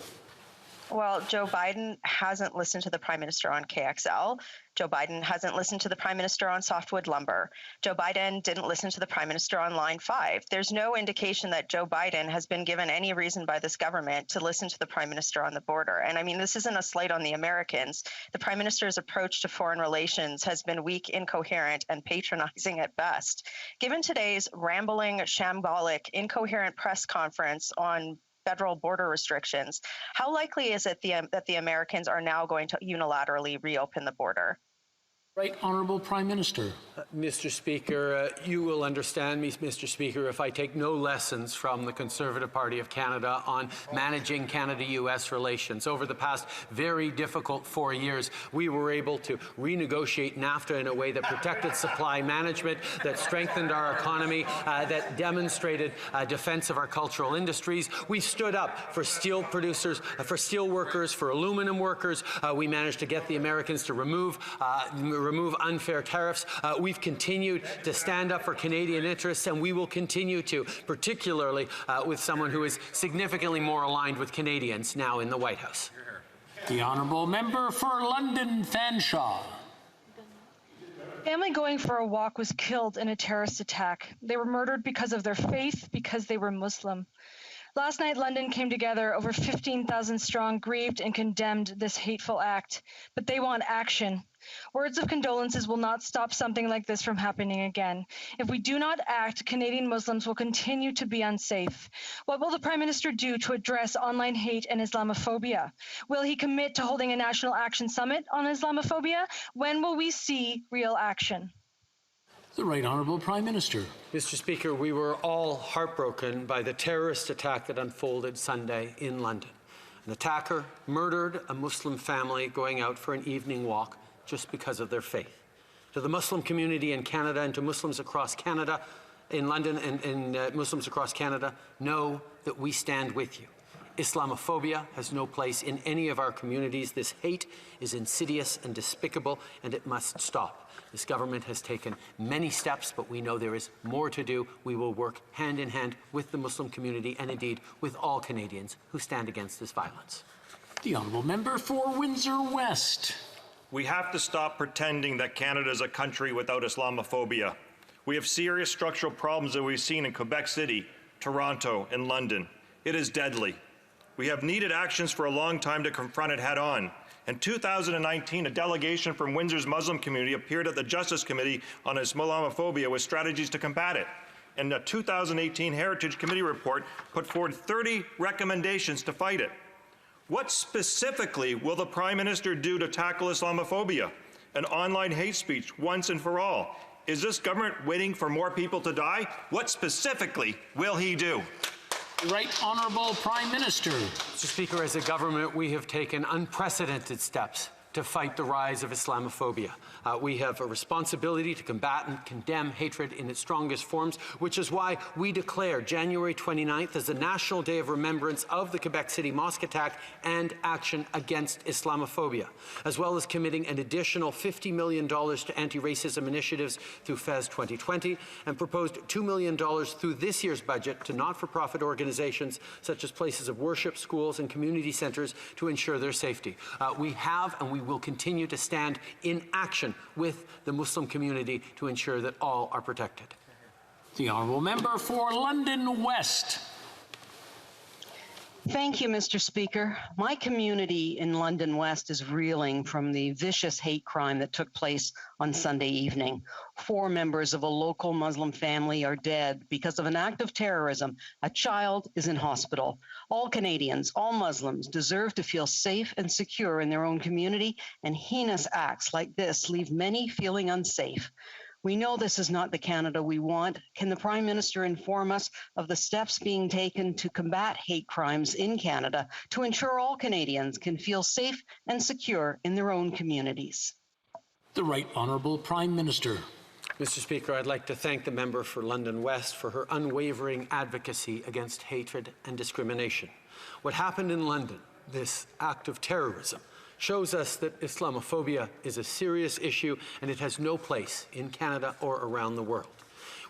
Well, Joe Biden hasn't listened to the Prime Minister on KXL. Joe Biden hasn't listened to the Prime Minister on softwood lumber. Joe Biden didn't listen to the Prime Minister on Line 5. There's no indication that Joe Biden has been given any reason by this government to listen to the Prime Minister on the border. And I mean, this isn't a slight on the Americans. The Prime Minister's approach to foreign relations has been weak, incoherent, and patronizing at best. Given today's rambling, shambolic, incoherent press conference on federal border restrictions, how likely is it that the Americans are now going to unilaterally reopen the border? Right, Honourable Prime Minister. Mr. Speaker, you will understand me, Mr. Speaker, if I take no lessons from the Conservative Party of Canada on managing Canada-U.S. relations. Over the past very difficult 4 years, we were able to renegotiate NAFTA in a way that protected supply management, that strengthened our economy, that demonstrated defense of our cultural industries. We stood up for steel producers, for steel workers, for aluminum workers. We managed to get the Americans to remove unfair tariffs. We've continued to stand up for Canadian interests, and we will continue to, particularly with someone who is significantly more aligned with Canadians now in the White House. The honourable member for London Fanshawe. Family going for a walk was killed in a terrorist attack. They were murdered because of their faith, because they were Muslim. Last night, London came together, over 15,000 strong, grieved and condemned this hateful act. But they want action. Words of condolences will not stop something like this from happening again. If we do not act, Canadian Muslims will continue to be unsafe. What will the Prime Minister do to address online hate and Islamophobia? Will he commit to holding a national action summit on Islamophobia? When will we see real action? The Right Honourable Prime Minister. Mr. Speaker, we were all heartbroken by the terrorist attack that unfolded Sunday in London. An attacker murdered a Muslim family going out for an evening walk just because of their faith. To the Muslim community in Canada and to Muslims across Canada, in London and Muslims across Canada, know that we stand with you. Islamophobia has no place in any of our communities. This hate is insidious and despicable, and it must stop. This government has taken many steps, but we know there is more to do. We will work hand in hand with the Muslim community and indeed with all Canadians who stand against this violence. The honourable member for Windsor West. We have to stop pretending that Canada is a country without Islamophobia. We have serious structural problems that we've seen in Quebec City, Toronto, and London. It is deadly. We have needed actions for a long time to confront it head on. In 2019, a delegation from Windsor's Muslim community appeared at the Justice Committee on Islamophobia with strategies to combat it. And the 2018 Heritage Committee report put forward 30 recommendations to fight it. What specifically will the Prime Minister do to tackle Islamophobia and online hate speech once and for all? Is this government waiting for more people to die? What specifically will he do? Right Honourable Prime Minister. Mr. Speaker, as a government, we have taken unprecedented steps to fight the rise of Islamophobia. We have a responsibility to combat and condemn hatred in its strongest forms, which is why we declare January 29th as the National Day of Remembrance of the Quebec City mosque attack and action against Islamophobia, as well as committing an additional $50 million to anti-racism initiatives through FES 2020 and proposed $2 million through this year's budget to not-for-profit organizations such as places of worship, schools, and community centres to ensure their safety. We have and we will continue to stand in action with the Muslim community to ensure that all are protected. The honourable member for London West. Thank you, Mr. Speaker. My community in London West is reeling from the vicious hate crime that took place on Sunday evening. 4 members of a local Muslim family are dead because of an act of terrorism. A child is in hospital. All Canadians, all Muslims, deserve to feel safe and secure in their own community, and heinous acts like this leave many feeling unsafe. We know this is not the Canada we want. Can the Prime Minister inform us of the steps being taken to combat hate crimes in Canada to ensure all Canadians can feel safe and secure in their own communities? The Right Honourable Prime Minister. Mr. Speaker, I'd like to thank the member for London West for her unwavering advocacy against hatred and discrimination. What happened in London, this act of terrorism, shows us that Islamophobia is a serious issue and it has no place in Canada or around the world.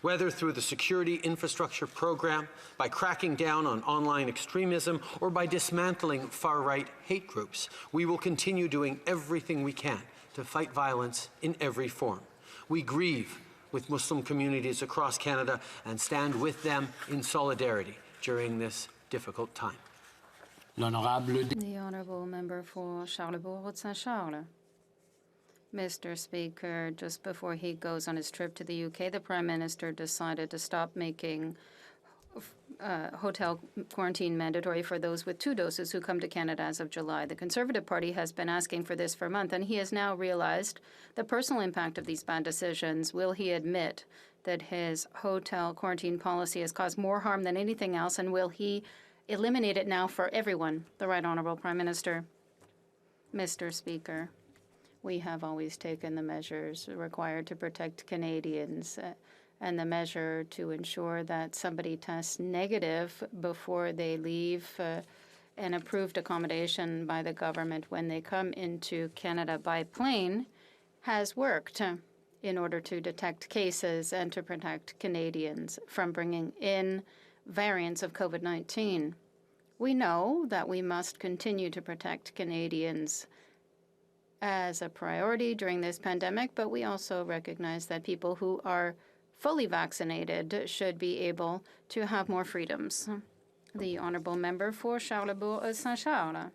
Whether through the Security Infrastructure Program, by cracking down on online extremism, or by dismantling far-right hate groups, we will continue doing everything we can to fight violence in every form. We grieve with Muslim communities across Canada and stand with them in solidarity during this difficult time. The Honourable Member for Charlebourg-Saint-Charles. Mr. Speaker, just before he goes on his trip to the UK, the Prime Minister decided to stop making hotel quarantine mandatory for those with 2 doses who come to Canada as of July. The Conservative Party has been asking for this for a month, and he has now realized the personal impact of these bad decisions. Will he admit that his hotel quarantine policy has caused more harm than anything else, and will he eliminate it now for everyone? The Right Honourable Prime Minister. Mr. Speaker, we have always taken the measures required to protect Canadians and the measure to ensure that somebody tests negative before they leave an approved accommodation by the government when they come into Canada by plane has worked in order to detect cases and to protect Canadians from bringing in variants of COVID-19. We know that we must continue to protect Canadians as a priority during this pandemic, but we also recognize that people who are fully vaccinated should be able to have more freedoms. The Honourable Member for Charlebourg-Saint-Charles.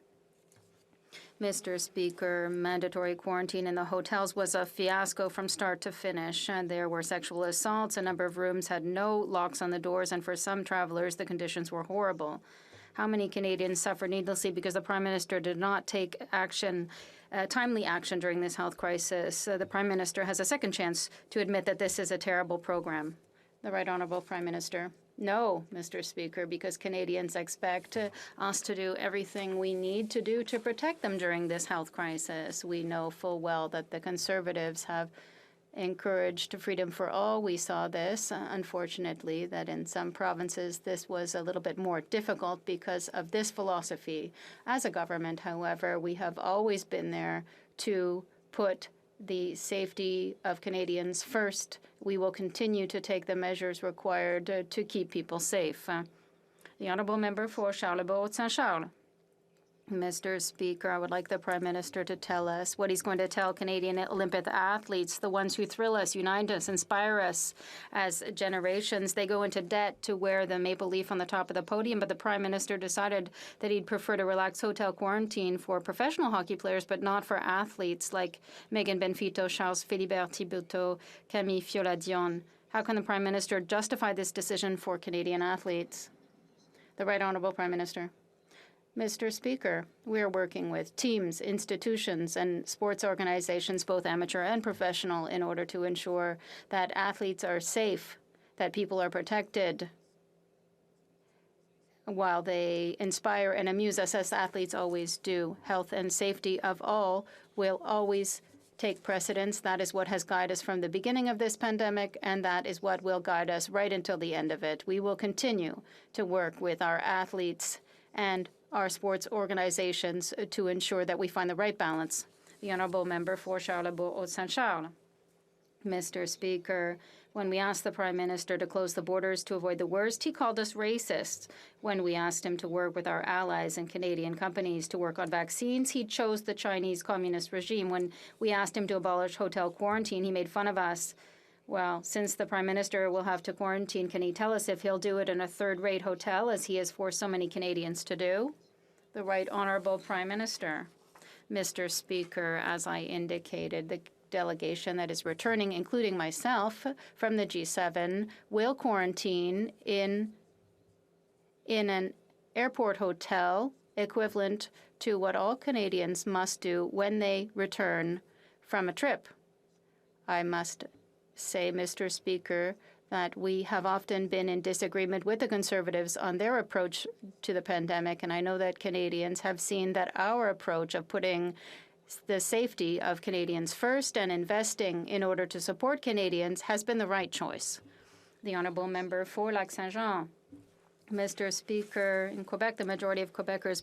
Mr. Speaker, mandatory quarantine in the hotels was a fiasco from start to finish. And there were sexual assaults. A number of rooms had no locks on the doors, and for some travelers, the conditions were horrible. How many Canadians suffered needlessly because the Prime Minister did not take action, timely action during this health crisis? The Prime Minister has a second chance to admit that this is a terrible program. The Right Honourable Prime Minister. No, Mr. Speaker, because Canadians expect us to do everything we need to do to protect them during this health crisis. We know full well that the Conservatives have encouraged freedom for all. We saw this, unfortunately, that in some provinces this was a little bit more difficult because of this philosophy. As a government, however, we have always been there to put the safety of Canadians first. We will continue to take the measures required to keep people safe. The Honourable Member for Charlebourg-Saint-Charles. Mr. Speaker, I would like the Prime Minister to tell us what he's going to tell Canadian Olympic athletes, the ones who thrill us, unite us, inspire us as generations. They go into debt to wear the maple leaf on the top of the podium, but the Prime Minister decided that he'd prefer to relax hotel quarantine for professional hockey players, but not for athletes like Megan Benfito, Charles Philibert Thibauteau, Camille Fioladion. How can the Prime Minister justify this decision for Canadian athletes? The Right Honourable Prime Minister. Mr. Speaker, we are working with teams, institutions, and sports organizations, both amateur and professional, in order to ensure that athletes are safe, that people are protected, while they inspire and amuse us, as athletes always do. Health and safety of all will always take precedence. That is what has guided us from the beginning of this pandemic, and that is what will guide us right until the end of it. We will continue to work with our athletes and our sports organizations to ensure that we find the right balance. The Honourable Member for Charlebourg-Saint-Charles. Mr. Speaker, when we asked the Prime Minister to close the borders to avoid the worst, he called us racists. When we asked him to work with our allies and Canadian companies to work on vaccines, he chose the Chinese Communist regime. When we asked him to abolish hotel quarantine, he made fun of us. Well, since the Prime Minister will have to quarantine, can he tell us if he'll do it in a third-rate hotel, as he has forced so many Canadians to do? The Right Honourable Prime Minister. Mr. Speaker, as I indicated, the delegation that is returning, including myself, from the G7, will quarantine in an airport hotel equivalent to what all Canadians must do when they return from a trip. I must say, Mr. Speaker, that we have often been in disagreement with the Conservatives on their approach to the pandemic, and I know that Canadians have seen that our approach of putting the safety of Canadians first and investing in order to support Canadians has been the right choice. The Honourable Member for Lac-Saint-Jean. Mr. Speaker, in Quebec, the majority of Quebecers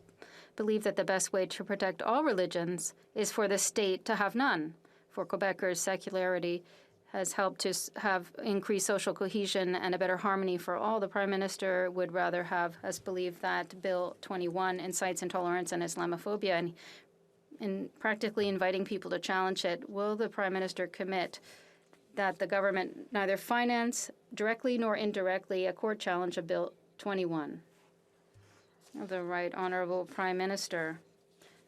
believe that the best way to protect all religions is for the state to have none. For Quebecers, secularity has helped to have increased social cohesion and a better harmony for all. The Prime Minister would rather have us believe that Bill 21 incites intolerance and Islamophobia, and in practically inviting people to challenge it. Will the Prime Minister commit that the government neither finance directly nor indirectly a court challenge of Bill 21? The Right Honourable Prime Minister.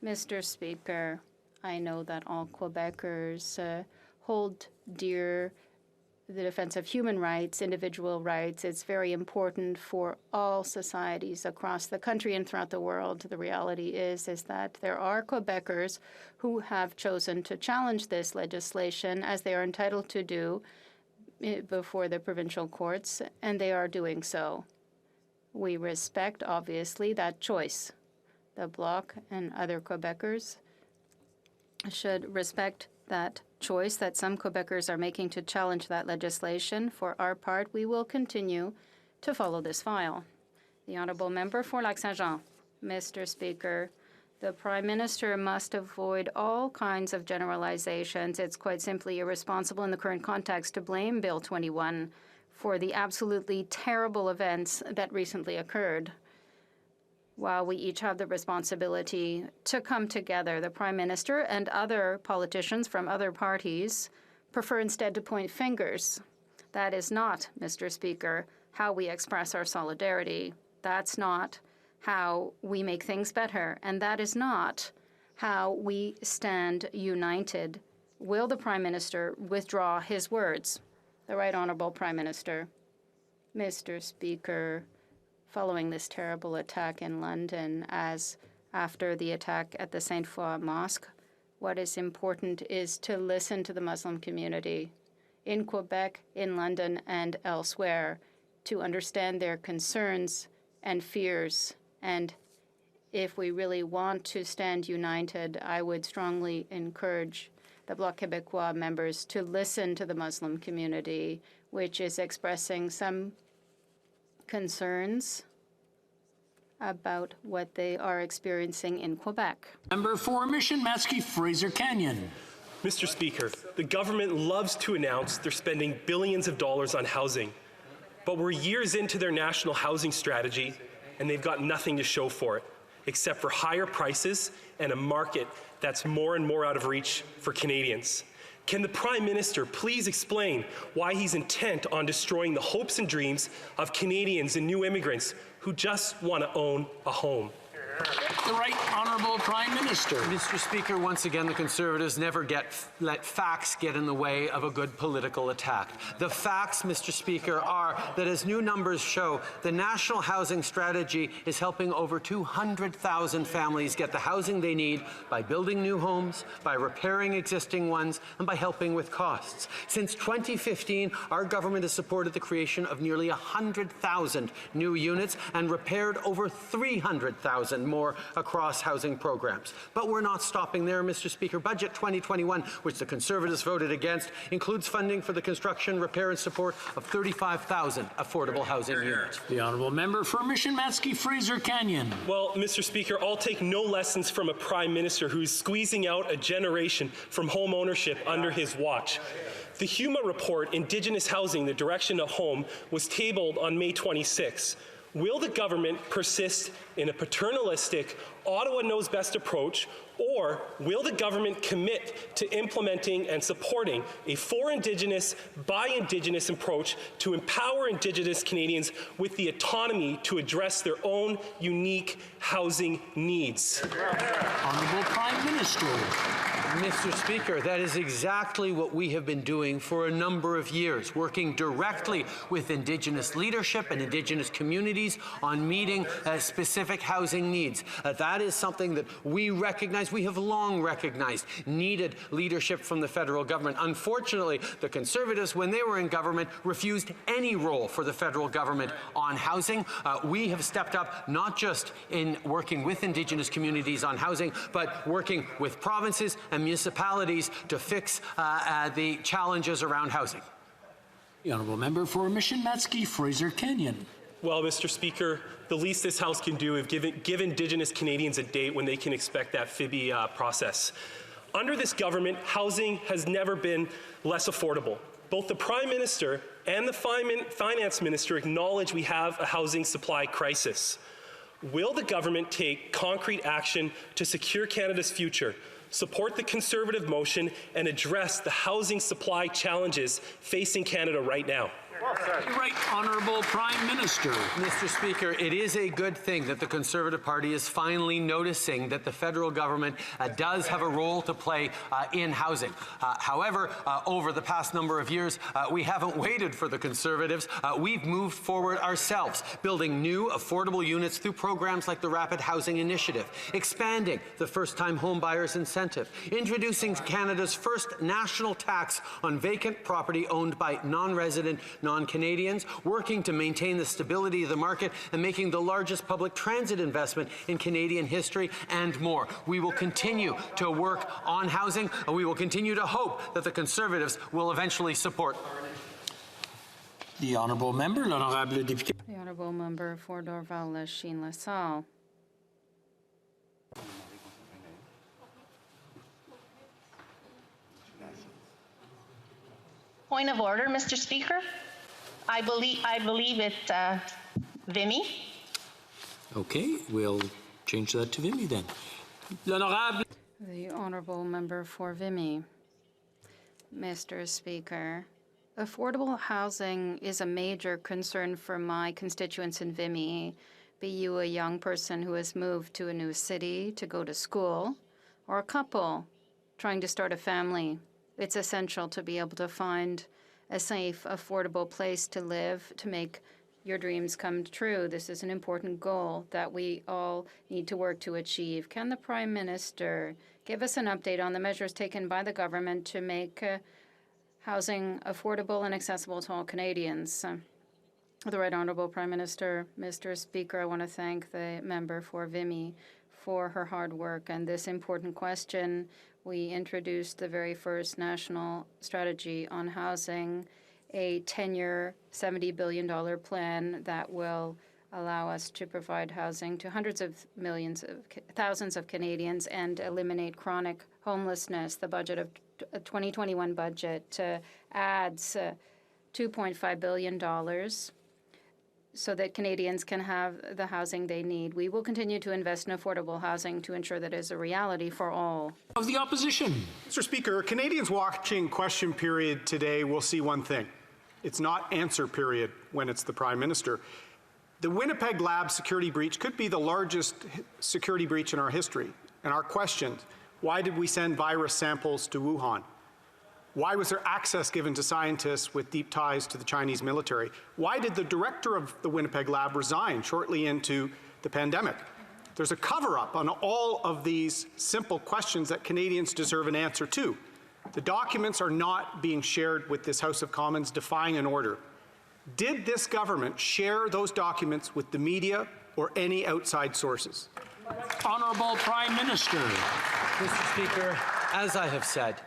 Mr. Speaker, I know that all Quebecers hold dear the defense of human rights, individual rights. It's very important for all societies across the country and throughout the world. The reality is that there are Quebecers who have chosen to challenge this legislation, as they are entitled to do before the provincial courts, and they are doing so. We respect, obviously, that choice. The Bloc and other Quebecers should respect that choice that some Quebecers are making to challenge that legislation. For our part, we will continue to follow this file. The Honourable Member for Lac-Saint-Jean. Mr. Speaker, the Prime Minister must avoid all kinds of generalizations. It's quite simply irresponsible in the current context to blame Bill 21 for the absolutely terrible events that recently occurred. While we each have the responsibility to come together, the Prime Minister and other politicians from other parties prefer instead to point fingers. That is not, Mr. Speaker, how we express our solidarity. That's not how we make things better. And that is not how we stand united. Will the Prime Minister withdraw his words? The Right Honourable Prime Minister. Mr. Speaker, following this terrible attack in London, as after the attack at the Sainte Foy Mosque, what is important is to listen to the Muslim community in Quebec, in London, and elsewhere, to understand their concerns and fears. And if we really want to stand united, I would strongly encourage the Bloc Québécois members to listen to the Muslim community, which is expressing some concerns about what they are experiencing in Quebec. Member for Mission Matsky Fraser Canyon. Mr. Speaker, the government loves to announce they're spending billions of dollars on housing, but we're years into their national housing strategy and they've got nothing to show for it, except for higher prices and a market that's more and more out of reach for Canadians. Can the Prime Minister please explain why he's intent on destroying the hopes and dreams of Canadians and new immigrants who just want to own a home? The Right Honourable Prime Minister. Mr. Speaker, once again, the Conservatives never let facts get in the way of a good political attack. The facts, Mr. Speaker, are that as new numbers show, the national housing strategy is helping over 200,000 families get the housing they need by building new homes, by repairing existing ones, and by helping with costs. Since 2015, our government has supported the creation of nearly 100,000 new units and repaired over 300,000 more across housing programs. But we're not stopping there, Mr. Speaker. Budget 2021, which the Conservatives voted against, includes funding for the construction, repair and support of 35,000 affordable housing units. The Honourable Member for Mission Matsky Fraser Canyon. Well, Mr. Speaker, I'll take no lessons from a Prime Minister who's squeezing out a generation from home ownership under his watch. The HUMA report, Indigenous Housing, the Direction of Home, was tabled on May 26. Will the government persist in a paternalistic, Ottawa knows best approach, or will the government commit to implementing and supporting a for Indigenous, by Indigenous approach to empower Indigenous Canadians with the autonomy to address their own unique housing needs? Honourable Prime Minister. Mr. Speaker, that is exactly what we have been doing for a number of years, working directly with Indigenous leadership and Indigenous communities on meeting specific housing needs. That is something that we recognize, we have long recognized, needed leadership from the federal government. Unfortunately, the Conservatives, when they were in government, refused any role for the federal government on housing. We have stepped up not just in working with Indigenous communities on housing, but working with provinces and municipalities to fix the challenges around housing. The Honourable Member for Mission Matsky, Fraser Canyon. Well, Mr. Speaker, the least this House can do is give Indigenous Canadians a date when they can expect that FIBI process. Under this government, housing has never been less affordable. Both the Prime Minister and the Finance Minister acknowledge we have a housing supply crisis. Will the government take concrete action to secure Canada's future, support the Conservative motion, and address the housing supply challenges facing Canada right now? Right, Honourable Prime Minister. Mr. Speaker, it is a good thing that the Conservative Party is finally noticing that the federal government does have a role to play in housing. However, over the past number of years, we haven't waited for the Conservatives. We've moved forward ourselves, building new affordable units through programs like the Rapid Housing Initiative, expanding the first-time home buyers incentive, introducing Canada's first national tax on vacant property owned by non-resident non-Canadians, working to maintain the stability of the market, and making the largest public transit investment in Canadian history, and more. We will continue to work on housing, and we will continue to hope that the Conservatives will eventually support. The Honourable Member, l'Honourable Député. The Honourable Member for Dorval-Lachine-LaSalle. Point of order, Mr. Speaker. I believe it's Vimy. Okay, we'll change that to Vimy then. L'Honourable. The Honourable Member for Vimy. Mr. Speaker, affordable housing is a major concern for my constituents in Vimy, be you a young person who has moved to a new city to go to school, or a couple trying to start a family. It's essential to be able to find a safe, affordable place to live to make your dreams come true. This is an important goal that we all need to work to achieve. Can the Prime Minister give us an update on the measures taken by the government to make housing affordable and accessible to all Canadians? The Right Honourable Prime Minister. Mr. Speaker, I want to thank the member for Vimy for her hard work and this important question. We introduced the very first national strategy on housing, a 10-year, $70 billion plan that will allow us to provide housing to hundreds of millions of thousands of Canadians and eliminate chronic homelessness. The budget of 2021 budget adds $2.5 billion so that Canadians can have the housing they need. We will continue to invest in affordable housing to ensure that it is a reality for all. Of the opposition. Mr. Speaker, Canadians watching question period today will see one thing. It's not answer period when it's the Prime Minister. The Winnipeg lab security breach could be the largest security breach in our history. And our question, why did we send virus samples to Wuhan? Why was there access given to scientists with deep ties to the Chinese military? Why did the director of the Winnipeg lab resign shortly into the pandemic? There's a cover-up on all of these simple questions that Canadians deserve an answer to. The documents are not being shared with this House of Commons, defying an order. Did this government share those documents with the media or any outside sources? Honourable Prime Minister. Mr. Speaker, as I have said,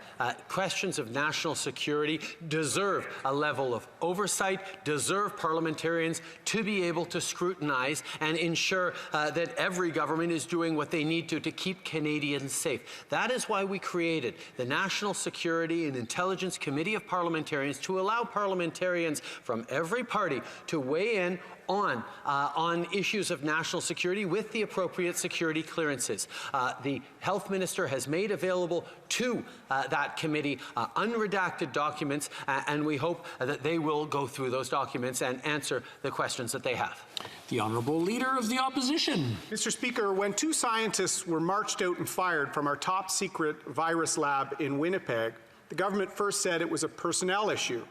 questions of national security deserve a level of oversight, deserve parliamentarians to be able to scrutinize and ensure that every government is doing what they need to keep Canadians safe. That is why we created the National Security and Intelligence Committee of Parliamentarians, to allow parliamentarians from every party to weigh in on issues of national security with the appropriate security clearances. The Health Minister has made available to that committee unredacted documents, and we hope that they will go through those documents and answer the questions that they have. The Honourable Leader of the Opposition. Mr. Speaker, when 2 scientists were marched out and fired from our top secret virus lab in Winnipeg, the government first said it was a personnel issue.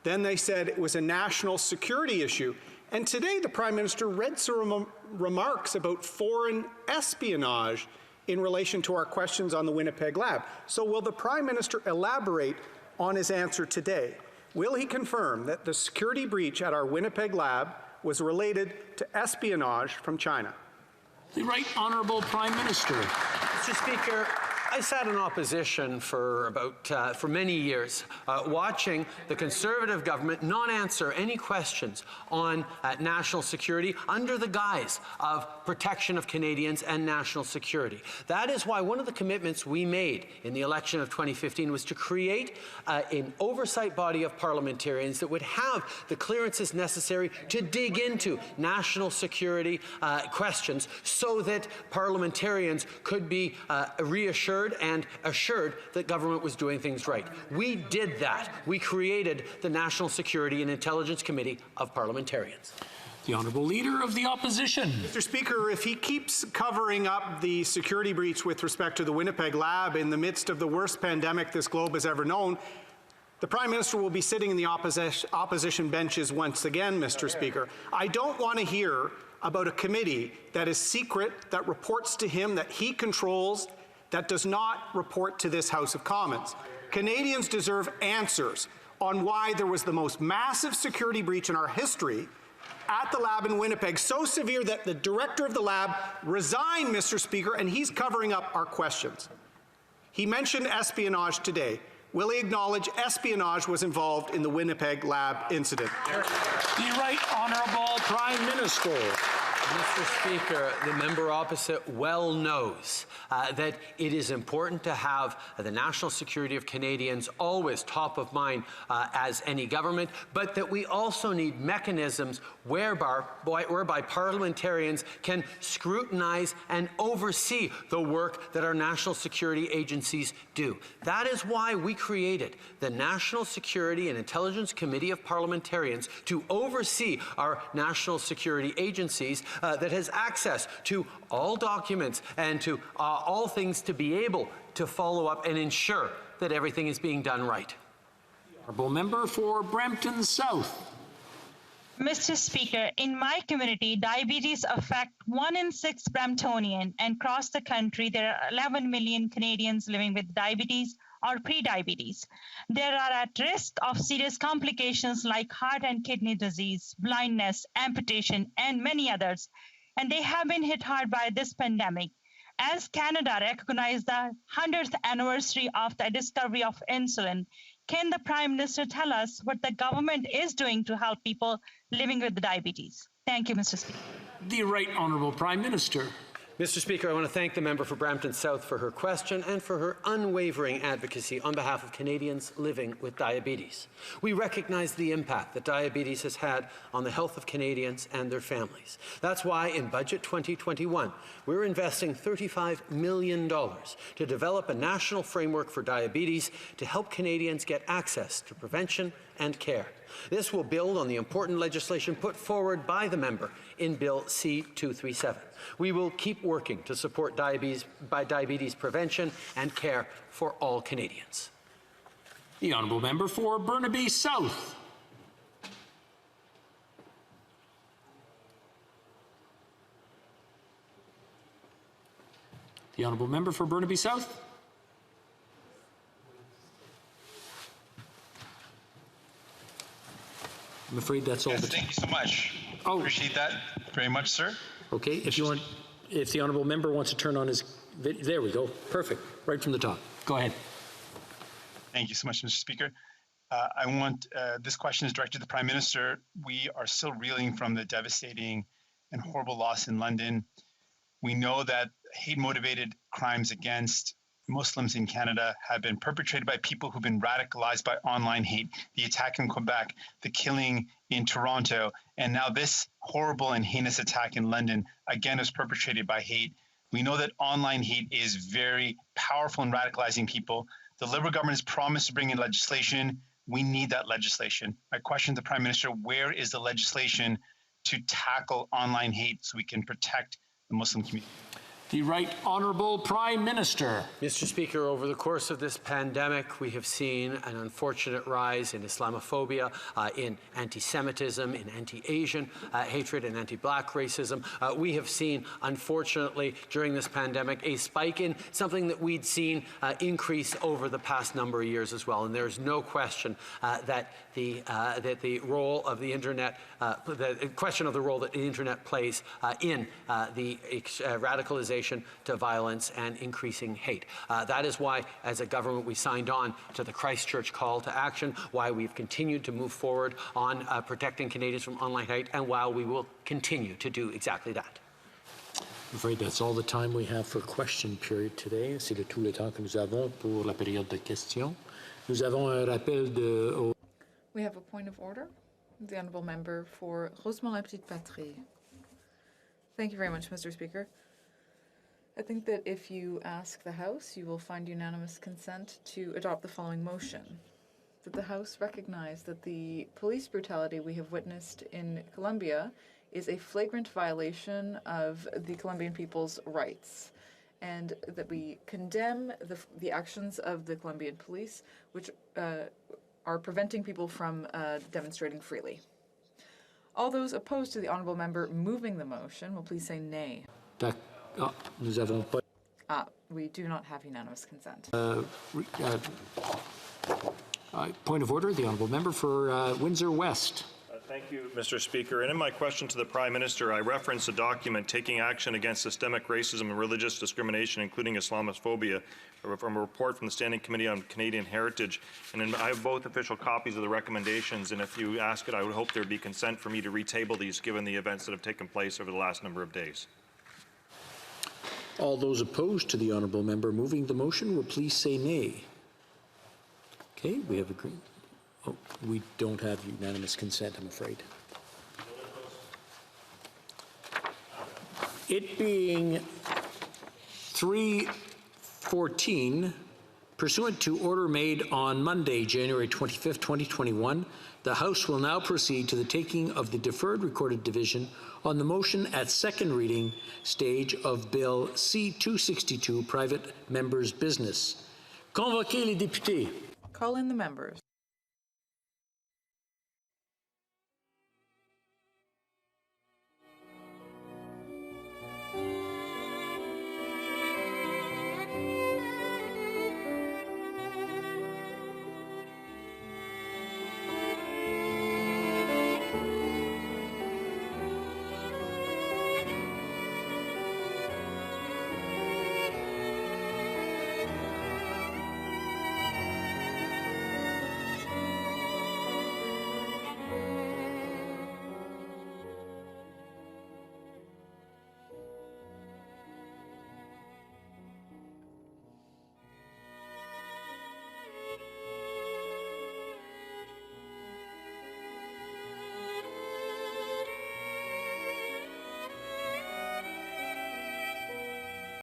Then they said it was a national security issue. And today the Prime Minister read some remarks about foreign espionage in relation to our questions on the Winnipeg lab. So will the Prime Minister elaborate on his answer today? Will he confirm that the security breach at our Winnipeg lab was related to espionage from China? The Right Honourable Prime Minister. Mr. Speaker, I sat in opposition for many years, watching the Conservative government not answer any questions on national security under the guise of protection of Canadians and national security. That is why one of the commitments we made in the election of 2015 was to create an oversight body of parliamentarians that would have the clearances necessary to dig into national security questions, so that parliamentarians could be reassured and assured that government was doing things right. We did that. We created the National Security and Intelligence Committee of Parliamentarians. The Honourable Leader of the Opposition. Mr. Speaker, if he keeps covering up the security breach with respect to the Winnipeg lab in the midst of the worst pandemic this globe has ever known, the Prime Minister will be sitting in the opposition benches once again, Mr. Speaker. I don't want to hear about a committee that is secret, that reports to him, that he controls, that does not report to this House of Commons. Canadians deserve answers on why there was the most massive security breach in our history at the lab in Winnipeg, so severe that the director of the lab resigned, Mr. Speaker, and he's covering up our questions. He mentioned espionage today. Will he acknowledge espionage was involved in the Winnipeg lab incident? The Right Honourable Prime Minister. Mr. Speaker, the member opposite well knows that it is important to have the national security of Canadians always top of mind as any government, but that we also need mechanisms whereby parliamentarians can scrutinize and oversee the work that our national security agencies do. That is why we created the National Security and Intelligence Committee of Parliamentarians to oversee our national security agencies that has access to all documents and to all things to be able to follow up and ensure that everything is being done right. Honourable Member for Brampton South. Mr. Speaker, in my community, diabetes affect 1 in 6 Bramptonian, and across the country, there are 11 million Canadians living with diabetes or pre-diabetes. They are at risk of serious complications like heart and kidney disease, blindness, amputation, and many others. And they have been hit hard by this pandemic. As Canada recognized the 100th anniversary of the discovery of insulin, can the Prime Minister tell us what the government is doing to help people living with diabetes? Thank you, Mr. Speaker. The Right Honourable Prime Minister. Mr. Speaker, I want to thank the member for Brampton South for her question and for her unwavering advocacy on behalf of Canadians living with diabetes. We recognize the impact that diabetes has had on the health of Canadians and their families. That's why in Budget 2021, we're investing $35 million to develop a national framework for diabetes to help Canadians get access to prevention and care. This will build on the important legislation put forward by the member in Bill C-237. We will keep working to support diabetes prevention and care for all Canadians. The Honourable Member for Burnaby South. The Honourable Member for Burnaby South. I'm afraid that's all. Yes, thank you so much. Oh. Appreciate that very much, sir. Okay, if the Honourable Member wants to turn on his video, there we go. Perfect. Right from the top. Go ahead. Thank you so much, Mr. Speaker. This question is directed to the Prime Minister. We are still reeling from the devastating and horrible loss in London. We know that hate-motivated crimes against Muslims in Canada have been perpetrated by people who've been radicalized by online hate. The attack in Quebec, the killing in Toronto, and now this horrible and heinous attack in London, again, is perpetrated by hate. We know that online hate is very powerful in radicalizing people. The Liberal government has promised to bring in legislation. We need that legislation. My question to the Prime Minister, where is the legislation to tackle online hate so we can protect the Muslim community? The Right Honourable Prime Minister. Mr. Speaker, over the course of this pandemic, we have seen an unfortunate rise in Islamophobia, in anti-Semitism, in anti-Asian hatred, and anti-Black racism. We have seen, unfortunately, during this pandemic, a spike in something that we'd seen increase over the past number of years as well. And there is no question that the role of the internet, the question of the role that the internet plays in the radicalization to violence and increasing hate. That is why, as a government, we signed on to the Christchurch call to action, why we've continued to move forward on protecting Canadians from online hate, and why we will continue to do exactly that. I'm afraid that's all the time we have for question period today. C'est de tout le temps que nous avons pour la période de questions. Nous avons un rappel de... We have a point of order. The Honourable Member for Rosemont-la-Petite-Patrie. Thank you very much, Mr. Speaker. I think that if you ask the House, you will find unanimous consent to adopt the following motion. That the House recognize that the police brutality we have witnessed in Colombia is a flagrant violation of the Colombian people's rights, and that we condemn the actions of the Colombian police, which are preventing people from demonstrating freely. All those opposed to the Honourable Member moving the motion will please say nay. Nous avons pas... We do not have unanimous consent. Point of order, the Honourable Member for Windsor West. Thank you, Mr. Speaker. And in my question to the Prime Minister, I referenced a document taking action against systemic racism and religious discrimination, including Islamophobia, from a report from the Standing Committee on Canadian Heritage. And I have both official copies of the recommendations, and if you ask it, I would hope there would be consent for me to retable these given the events that have taken place over the last number of days. All those opposed to the Honourable Member moving the motion will please say nay. Okay, we have agreed. Oh, we don't have unanimous consent, I'm afraid. It being 3:14, pursuant to order made on Monday, January 25th, 2021, the House will now proceed to the taking of the deferred recorded division on the motion at second reading stage of Bill C-262, Private Members' Business. Convoquez les députés. Call in the members.